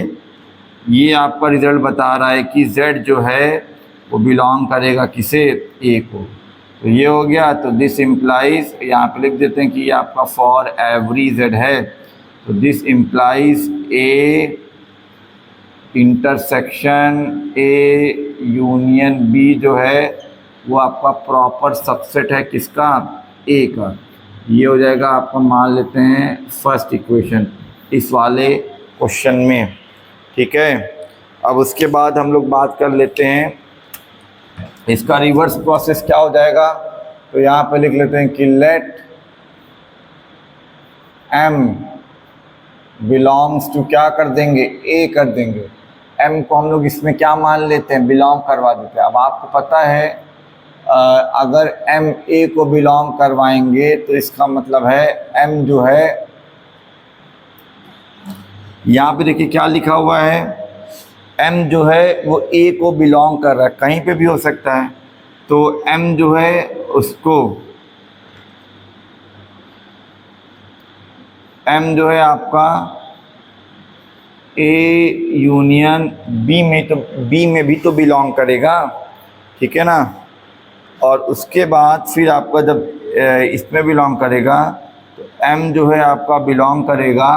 ये आपका रिजल्ट बता रहा है कि z जो है वो बिलोंग करेगा किसे, a को। तो ये हो गया। तो दिस इम्प्लाइज, यहाँ पे लिख देते हैं कि ये आपका फॉर एवरी z है। तो this implies a intersection a union b जो है वो आपका प्रॉपर सबसेट है किसका, a का। ये हो जाएगा आपका, मान लेते हैं फर्स्ट इक्वेशन इस वाले क्वेश्चन में, ठीक है। अब उसके बाद हम लोग बात कर लेते हैं इसका रिवर्स प्रोसेस क्या हो जाएगा। तो यहाँ पे लिख लेते हैं कि लेट m बिलोंग्स टू, क्या कर देंगे, a कर देंगे। m को हम लोग इसमें क्या मान लेते हैं, बिलोंग करवा देते हैं। अब आपको पता है अगर m a को बिलोंग करवाएंगे तो इसका मतलब है m जो है, यहाँ पे देखिए क्या लिखा हुआ है, m जो है वो a को बिलोंग कर रहा है, कहीं पे भी हो सकता है। तो m जो है उसको, m जो है आपका a यूनियन b में, तो b में भी तो बिलोंग करेगा, ठीक है ना। और उसके बाद फिर आपका जब इसमें बिलोंग करेगा तो m जो है आपका बिलोंग करेगा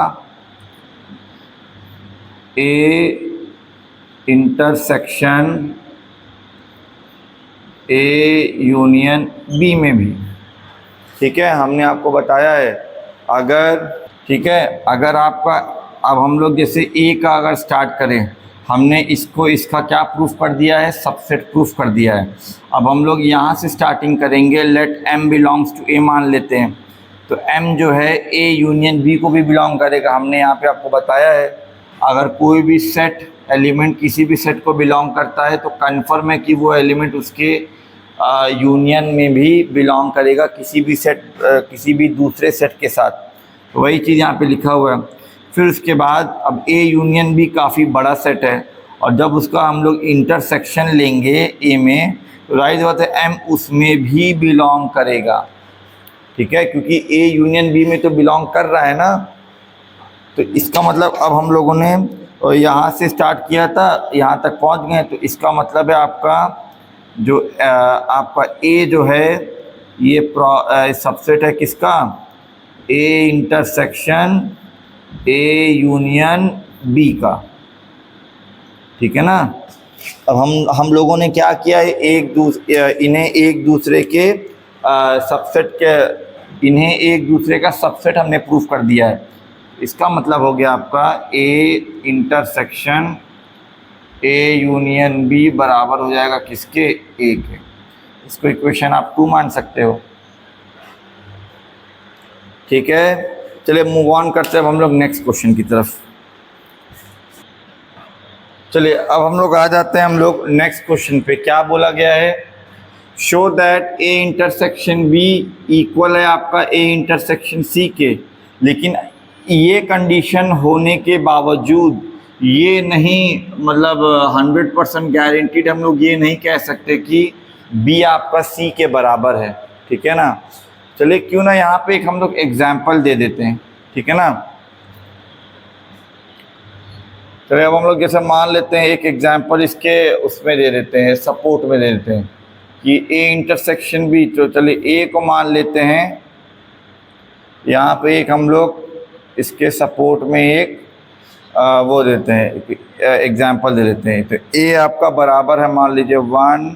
a intersection a union b में भी, ठीक है। हमने आपको बताया है अगर, ठीक है, अगर आपका, अब हम लोग जैसे a का अगर स्टार्ट करें, हमने इसको इसका क्या प्रूफ कर दिया है, सबसेट प्रूफ कर दिया है। अब हम लोग यहाँ से स्टार्टिंग करेंगे, let m belongs to a मान लेते हैं। तो m जो है a यूनियन b को भी बिलोंग करेगा। हमने यहाँ पे आपको बताया है अगर कोई भी सेट एलिमेंट किसी भी सेट को बिलोंग करता है तो कन्फर्म है कि वो एलिमेंट उसके यूनियन में भी बिलोंग करेगा, किसी भी सेट किसी भी दूसरे सेट के साथ। तो वही चीज़ यहाँ पे लिखा हुआ है। फिर उसके बाद अब a यूनियन भी काफ़ी बड़ा सेट है, और जब उसका हम लोग इंटरसेक्शन लेंगे a में तो राइट बात है m उसमें भी बिलोंग करेगा, ठीक है, क्योंकि a यूनियन b में तो बिलोंग कर रहा है ना। तो इसका मतलब अब हम लोगों ने यहाँ से स्टार्ट किया था, यहाँ तक पहुँच गए। तो इसका मतलब है आपका जो आपका a जो है ये सबसेट है किसका, a intersection a union b का, ठीक है ना। अब हम लोगों ने क्या किया है, इन्हें एक दूसरे के सबसेट के, इन्हें एक दूसरे का सबसेट हमने प्रूफ कर दिया है। इसका मतलब हो गया आपका a intersection a union b बराबर हो जाएगा किसके, a के। इसको इक्वेशन आप 2 मान सकते हो, ठीक है। चलिए मूव ऑन करते हैं अब हम लोग नेक्स्ट क्वेश्चन की तरफ। चलिए अब हम लोग आ जाते हैं हम लोग नेक्स्ट क्वेश्चन पे। क्या बोला गया है, show that a intersection b equal है आपका a इंटरसेक्शन c के। लेकिन ये कंडीशन होने के बावजूद ये नहीं, मतलब 100% गारंटीड हम लोग ये नहीं कह सकते कि b आपका c के बराबर है, ठीक है ना। चलिए क्यों ना यहाँ पे एक हम लोग एग्जाम्पल दे देते हैं, ठीक है ना। चलिए अब हम लोग जैसे मान लेते हैं एक एग्जाम्पल इसके उसमें दे देते हैं, सपोर्ट में दे देते हैं कि a इंटरसेक्शन b। तो चलिए a को मान लेते हैं, यहाँ पे एक हम लोग इसके सपोर्ट में एक वो देते हैं, एग्जाम्पल दे देते हैं। तो a आपका बराबर है मान लीजिए 1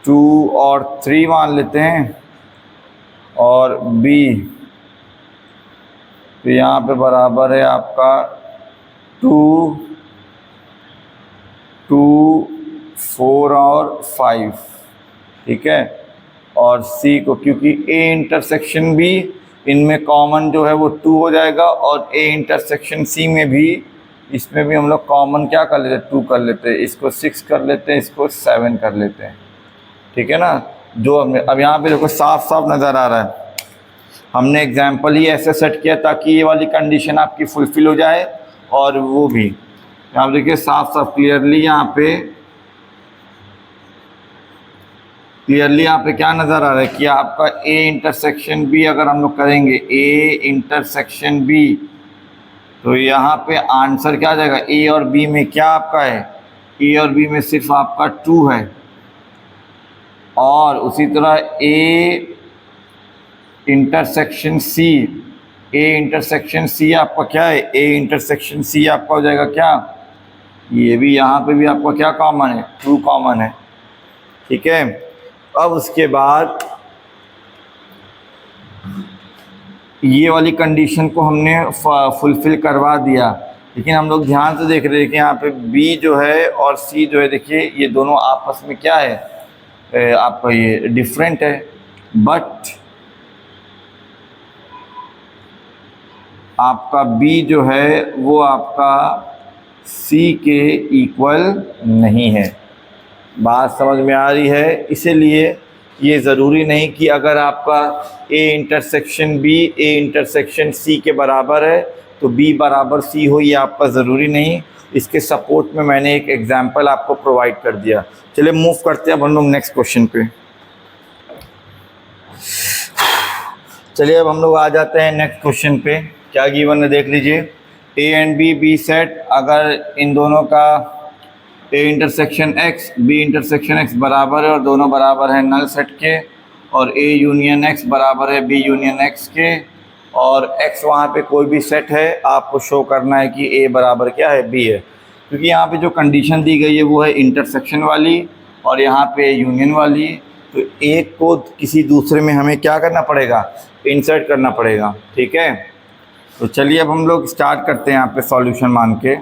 2 और 3 मान लेते हैं, और b तो यहाँ पे बराबर है आपका 2 2 4 और 5, ठीक है। और c को, क्योंकि a इंटरसेक्शन b इनमें कॉमन जो है वो 2 हो जाएगा, और a इंटरसेक्शन c में भी इसमें भी हम लोग कॉमन क्या कर लेते हैं, 2 कर लेते हैं, इसको 6 कर लेते हैं, इसको 7 कर लेते हैं, ठीक है ना। जो हमने अब यहाँ पे देखो साफ साफ नज़र आ रहा है, हमने एग्जाम्पल ही ऐसे सेट किया ताकि ये वाली कंडीशन आपकी फुलफिल हो जाए, और वो भी आप देखिए साफ साफ क्लियरली यहाँ पे क्या नज़र आ रहा है कि आपका ए इंटरसेक्शन बी अगर हम लोग करेंगे ए इंटरसेक्शन बी, तो यहाँ पे आंसर क्या आ जाएगा, ए और बी में क्या आपका है, ए और बी में सिर्फ आपका 2 है, और उसी तरह ए इंटरसेक्शन सी, ए इंटरसेक्शन सी आपका क्या है, ए इंटरसेक्शन सी आपका हो जाएगा क्या, ये भी यहाँ पे भी आपका क्या कॉमन है, 2 कॉमन है, ठीक है। अब उसके बाद ये वाली कंडीशन को हमने फुलफिल करवा दिया, लेकिन हम लोग ध्यान से देख रहे हैं कि यहाँ पे बी जो है और सी जो है, देखिए ये दोनों आपस में क्या है, आपका ये डिफरेंट है, बट आपका बी जो है वो आपका सी के इक्वल नहीं है। बात समझ में आ रही है। इसीलिए ये ज़रूरी नहीं कि अगर आपका A intersection B A intersection C के बराबर है तो बी बराबर सी हो, ये आपका ज़रूरी नहीं। इसके सपोर्ट में मैंने एक एग्जांपल आपको प्रोवाइड कर दिया। चलिए मूव करते हैं अब हम लोग नेक्स्ट क्वेश्चन पे। चलिए अब हम लोग आ जाते हैं नेक्स्ट क्वेश्चन पे। क्या गिवन है देख लीजिए, ए एंड बी सेट, अगर इन दोनों का A intersection X B intersection X बराबर है और दोनों बराबर हैं नल सेट के, और ए यूनियन एक्स बराबर है बी यूनियन एक्स के, और एक्स वहाँ पे कोई भी सेट है, आपको शो करना है कि ए बराबर क्या है, बी है। क्योंकि यहाँ पे जो कंडीशन दी गई है वो है इंटरसेक्शन वाली और यहाँ पे यूनियन वाली, तो एक को किसी दूसरे में हमें क्या करना पड़ेगा, इंसर्ट करना पड़ेगा, ठीक है। तो चलिए अब हम लोग स्टार्ट करते हैं यहाँ पे सॉल्यूशन मान के।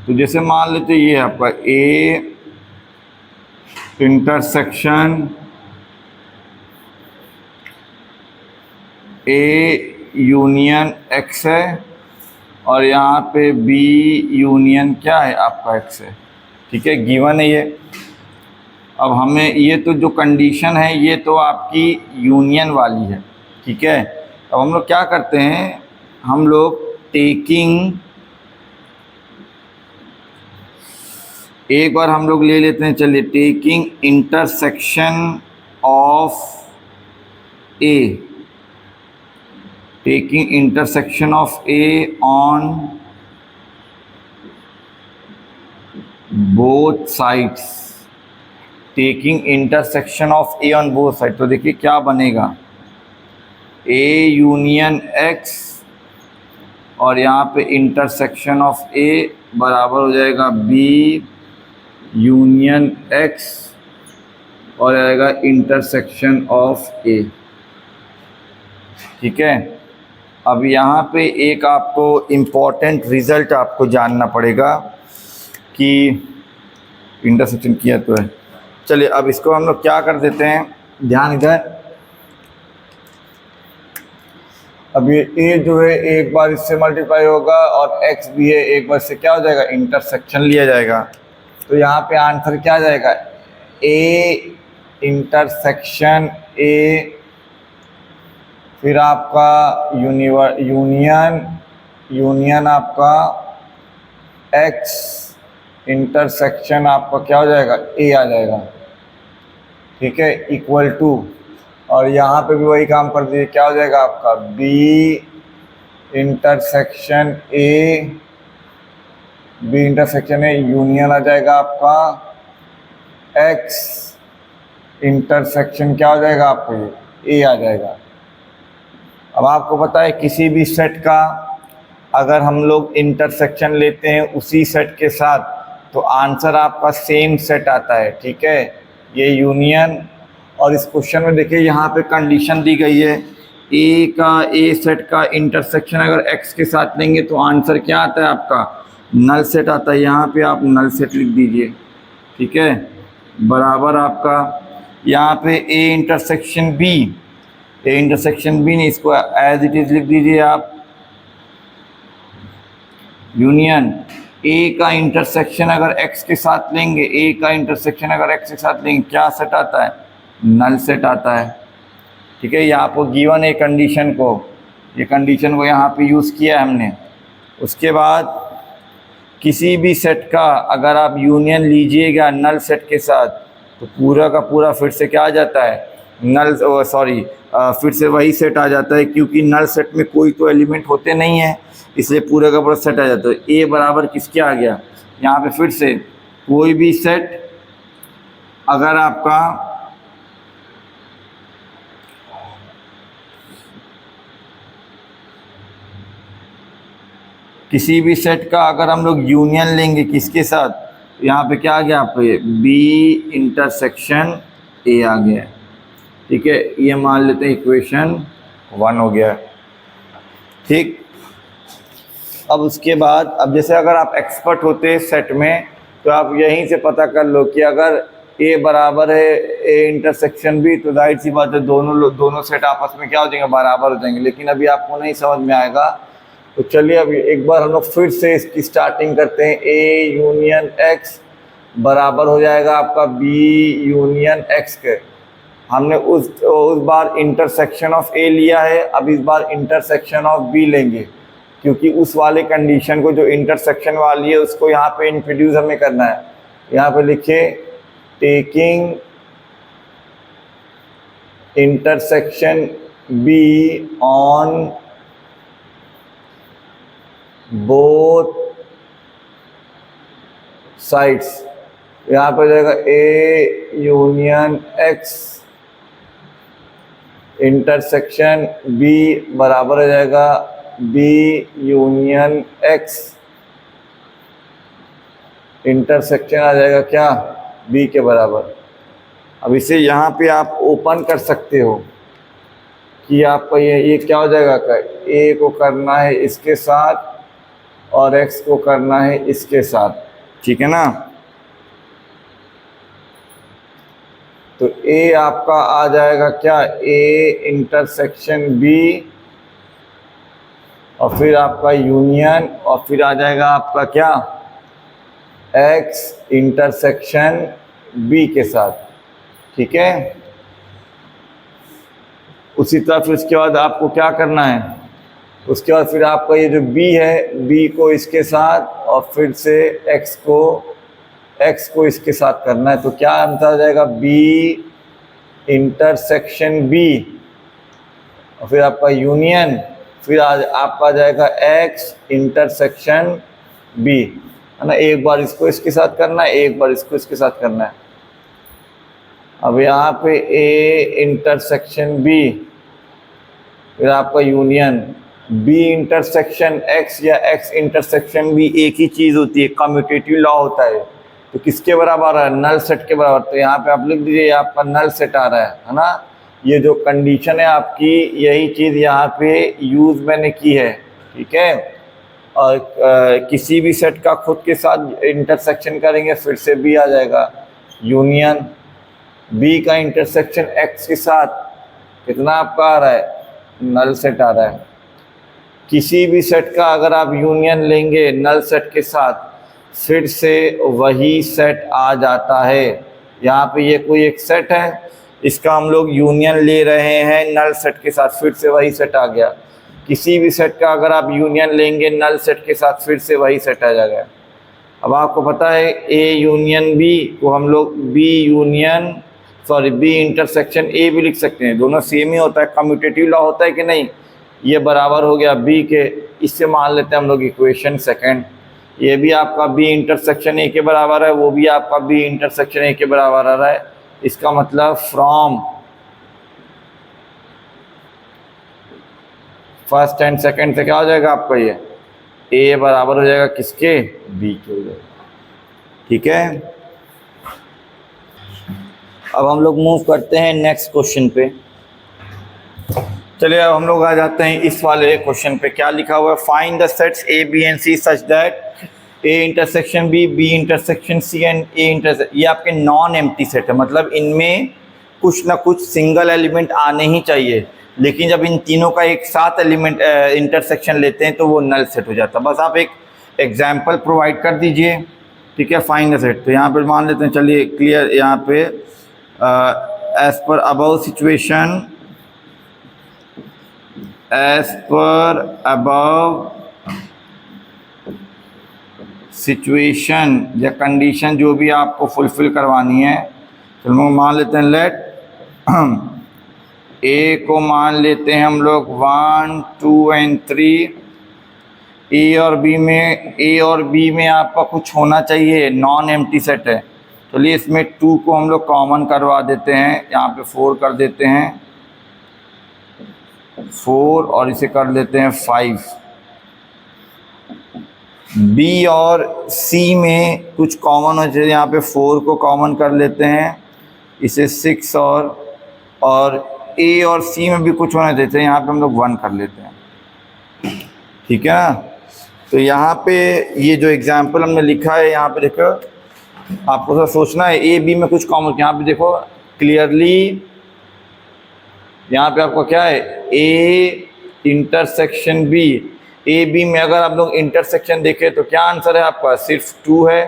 तो जैसे मान लेते ये है आपका A intersection A union x है और यहाँ पे बी यूनियन क्या है आपका एक्स है, ठीक है, गिवन है ये। अब हमें ये तो जो कंडीशन है ये तो आपकी यूनियन वाली है, ठीक है। अब हम लोग क्या करते हैं, हम लोग टेकिंग, एक बार हम लोग ले लेते हैं, चलिए taking intersection of A, taking intersection of A on both sides, taking intersection of A on both side, तो देखिए क्या बनेगा, ए यूनियन एक्स और यहाँ पे इंटरसेक्शन ऑफ ए बराबर हो जाएगा बी यूनियन एक्स और आएगा इंटरसेक्शन ऑफ ए, ठीक है। अब यहाँ पे एक आपको इम्पॉर्टेंट रिज़ल्ट आपको जानना पड़ेगा कि इंटरसेक्शन किया तो है। चलिए अब इसको हम लोग क्या कर देते हैं, ध्यान इधर। अब ये ए जो है एक बार इससे मल्टीप्लाई होगा और एक्स भी है, एक बार से क्या हो जाएगा, इंटरसेक्शन लिया जाएगा। तो यहाँ पे आंसर क्या आ जाएगा, ए इंटरसेक्शन ए, फिर आपका यूनियन आपका एक्स इंटरसेक्शन आपका क्या हो जाएगा, ए आ जाएगा, ठीक है, इक्वल टू, और यहाँ पे भी वही काम कर दीजिए, क्या हो जाएगा आपका B intersection A, B intersection A union आ जाएगा आपका एक्स इंटरसेक्शन क्या हो जाएगा आपको, ए आ जाएगा। अब आपको पता है किसी भी सेट का अगर हम लोग इंटरसेक्शन लेते हैं उसी सेट के साथ तो आंसर आपका सेम सेट आता है, ठीक है, ये यूनियन। और इस क्वेश्चन में देखिए यहाँ पे कंडीशन दी गई है, ए सेट का इंटरसेक्शन अगर एक्स के साथ लेंगे तो आंसर क्या आता है आपका, नल सेट आता है। यहाँ पे आप नल सेट लिख दीजिए, ठीक है, बराबर आपका यहाँ पे ए इंटरसेक्शन बी नहीं, इसको एज इट इज़ लिख दीजिए आप, यूनियन ए का इंटरसेक्शन अगर एक्स के साथ लेंगे, ए का इंटरसेक्शन अगर एक्स के साथ लेंगे, क्या सेट आता है? नल सेट आता है। ठीक है, यहाँ पर गिवन है कंडीशन को, ये कंडीशन को यहाँ पे यूज़ किया है हमने। उसके बाद किसी भी सेट का अगर आप यूनियन लीजिएगा नल सेट के साथ, तो पूरा का पूरा फिर से क्या आ जाता है? नल, सॉरी, फिर से वही सेट आ जाता है, क्योंकि नल सेट में कोई तो एलिमेंट होते नहीं है, इसलिए पूरा का पूरा सेट आ जाता है। ए बराबर किसके आ गया? यहाँ पे फिर से कोई भी सेट अगर आपका किसी भी सेट का अगर हम लोग यूनियन लेंगे किसके साथ, यहाँ पे क्या आ गया आप पे? बी इंटरसेक्शन ए आ गया। ठीक है, ये मान लेते हैं इक्वेशन 1 हो गया। ठीक, अब उसके बाद अब जैसे अगर आप एक्सपर्ट होते सेट में, तो आप यहीं से पता कर लो कि अगर ए बराबर है ए इंटरसेक्शन बी, तो जाहिर सी बात है दोनों सेट आपस में क्या हो जाएंगे? बराबर हो जाएंगे। लेकिन अभी आपको नहीं समझ में आएगा, तो चलिए अभी एक बार हम लोग फिर से इसकी स्टार्टिंग करते हैं। ए यूनियन एक्स बराबर हो जाएगा आपका बी यूनियन एक्स के। हमने उस बार इंटरसेक्शन ऑफ ए लिया है, अब इस बार इंटरसेक्शन ऑफ बी लेंगे, क्योंकि उस वाले कंडीशन को जो इंटरसेक्शन वाली है उसको यहाँ पे इंट्रोड्यूस हमें करना है। यहाँ पे लिखिए taking intersection B on both sides. यहाँ पर जाएगा A union X intersection B बराबर हो जाएगा बी यूनियन एक्स इंटरसेक्शन आ जाएगा क्या? बी के बराबर। अब इसे यहाँ पे आप ओपन कर सकते हो कि आपका ये क्या हो जाएगा? ए को करना है इसके साथ और x को करना है इसके साथ। ठीक है ना, तो a आपका आ जाएगा क्या? a इंटरसेक्शन b और फिर आपका यूनियन और फिर आ जाएगा आपका क्या? x इंटरसेक्शन b के साथ। ठीक है, उसी तरह फिर उसके बाद आपको क्या करना है? उसके बाद फिर आपका ये जो b है, b को इसके साथ और फिर से x को इसके साथ करना है। तो क्या आंसर आ जाएगा? b इंटरसेक्शन b और फिर आपका यूनियन, फिर आपका आ जाएगा x इंटरसेक्शन b, है ना। एक बार इसको इसके साथ करना है, एक बार इसको इसके साथ करना है। अब यहाँ पे a इंटरसेक्शन b, फिर आपका यूनियन b इंटरसेक्शन x या x इंटरसेक्शन b, एक ही चीज़ होती है, कम्यूटेटिव लॉ होता है। तो किसके बराबर है? नल सेट के बराबर। तो यहाँ पे आप लिख दीजिए आपका नल सेट आ रहा है ना। ये जो कंडीशन है आपकी, यही चीज़ यहाँ पे यूज़ मैंने की है। ठीक है, और किसी भी सेट का खुद के साथ इंटरसेक्शन करेंगे, फिर से b आ जाएगा यूनियन b का इंटरसेक्शन x के साथ, कितना आपका आ रहा है? नल सेट आ रहा है। किसी भी सेट का अगर आप यूनियन लेंगे नल सेट के साथ, फिर से वही सेट आ जाता है। यहाँ पे ये कोई एक सेट है, इसका हम लोग यूनियन ले रहे हैं नल सेट के साथ, फिर से वही सेट आ गया। किसी भी सेट का अगर आप यूनियन लेंगे नल सेट के साथ, फिर से वही सेट आ जाएगा। अब आपको पता है ए यूनियन बी को हम लोग बी इंटरसेक्शन ए भी लिख सकते हैं, दोनों सेम ही होता है, कम्यूटेटिव लॉ होता है कि नहीं। ये बराबर हो गया बी के, इससे मान लेते हैं हम लोग इक्वेशन सेकंड। ये भी आपका बी इंटरसेक्शन ए के बराबर है, वो भी आपका बी इंटरसेक्शन ए के बराबर आ रहा है। इसका मतलब फ्रॉम फर्स्ट एंड सेकंड से क्या हो जाएगा आपका? ये ए बराबर हो जाएगा किसके? बी के हो जाएगा। ठीक है, अब हम लोग मूव करते हैं नेक्स्ट क्वेश्चन पे। चलिए अब हम लोग आ जाते हैं इस वाले क्वेश्चन पे। क्या लिखा हुआ है? Find the sets A B and C such that A intersection B, B intersection C and A intersection. ये आपके नॉन एम्प्टी सेट है, मतलब इनमें कुछ ना कुछ सिंगल एलिमेंट आने ही चाहिए, लेकिन जब इन तीनों का एक साथ एलिमेंट इंटरसेक्शन लेते हैं तो वो नल सेट हो जाता है। बस आप एक एग्जाम्पल प्रोवाइड कर दीजिए, ठीक है। फाइंड द सेट, तो यहाँ पर मान लेते हैं, चलिए क्लियर, यहाँ पे as per above situation, as per above situation या कंडीशन जो भी आपको फुलफिल करवानी है, चलो मान लेते हैं लेट ए को मान लेते हैं हम लोग 1, 2 एंड 3। ए और बी में आपका कुछ होना चाहिए, नॉन एम्प्टी सेट है। चलिए इसमें 2 को हम लोग कॉमन करवा देते हैं, यहाँ पे 4 कर देते हैं 4 और इसे कर देते हैं 5। बी और सी में कुछ कॉमन हो चाहिए, यहाँ पे 4 को कॉमन कर लेते हैं, इसे 6 और ए और सी में भी कुछ होना चाहिए, यहाँ पे हम लोग 1 कर लेते हैं, ठीक है ना। तो यहाँ पे ये जो एग्जाम्पल हमने लिखा है, यहाँ पे देखो आपको थोड़ा सोचना है, ए बी में कुछ कॉमन, यहाँ पे देखो क्लियरली, यहाँ पे आपको क्या है, A intersection B. A B में अगर आप लोग इंटरसेक्शन देखें तो क्या आंसर है आपका, सिर्फ 2 है।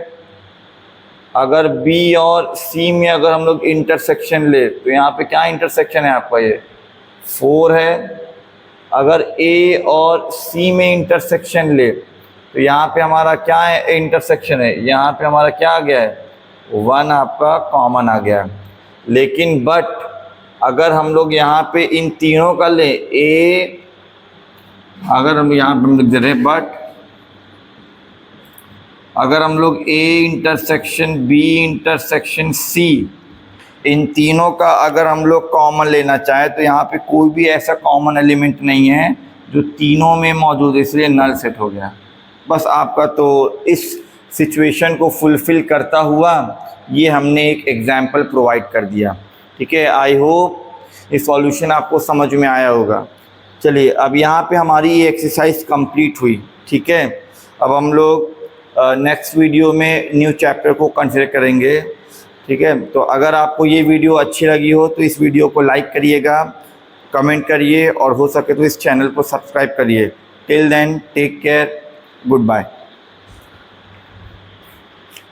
अगर बी और सी में अगर हम लोग इंटरसेक्शन ले तो यहाँ पे क्या इंटरसेक्शन है आपका, ये 4 है। अगर ए और सी में इंटरसेक्शन ले तो यहाँ पे हमारा क्या है, इंटरसेक्शन है, यहाँ पे हमारा क्या आ गया है, 1 आपका कॉमन आ गया। लेकिन बट अगर हम लोग यहाँ पे इन तीनों का ले, ए अगर हम यहाँ पे लिख दे रहे हैं, बट अगर हम लोग A intersection B intersection C, इन तीनों का अगर हम लोग कॉमन लेना चाहें तो यहाँ पे कोई भी ऐसा कॉमन एलिमेंट नहीं है जो तीनों में मौजूद है, इसलिए नल सेट हो गया। बस आपका तो इस सिचुएशन को फुलफ़िल करता हुआ ये हमने एक एग्जाम्पल प्रोवाइड कर दिया, ठीक है। आई होप ये सॉल्यूशन आपको समझ में आया होगा। चलिए अब यहाँ पे हमारी ये एक्सरसाइज कंप्लीट हुई, ठीक है। अब हम लोग नेक्स्ट वीडियो में न्यू चैप्टर को कंसिडर करेंगे, ठीक है। तो अगर आपको ये वीडियो अच्छी लगी हो तो इस वीडियो को लाइक करिएगा, कमेंट करिए और हो सके तो इस चैनल को सब्सक्राइब करिए। Till then take care, good bye.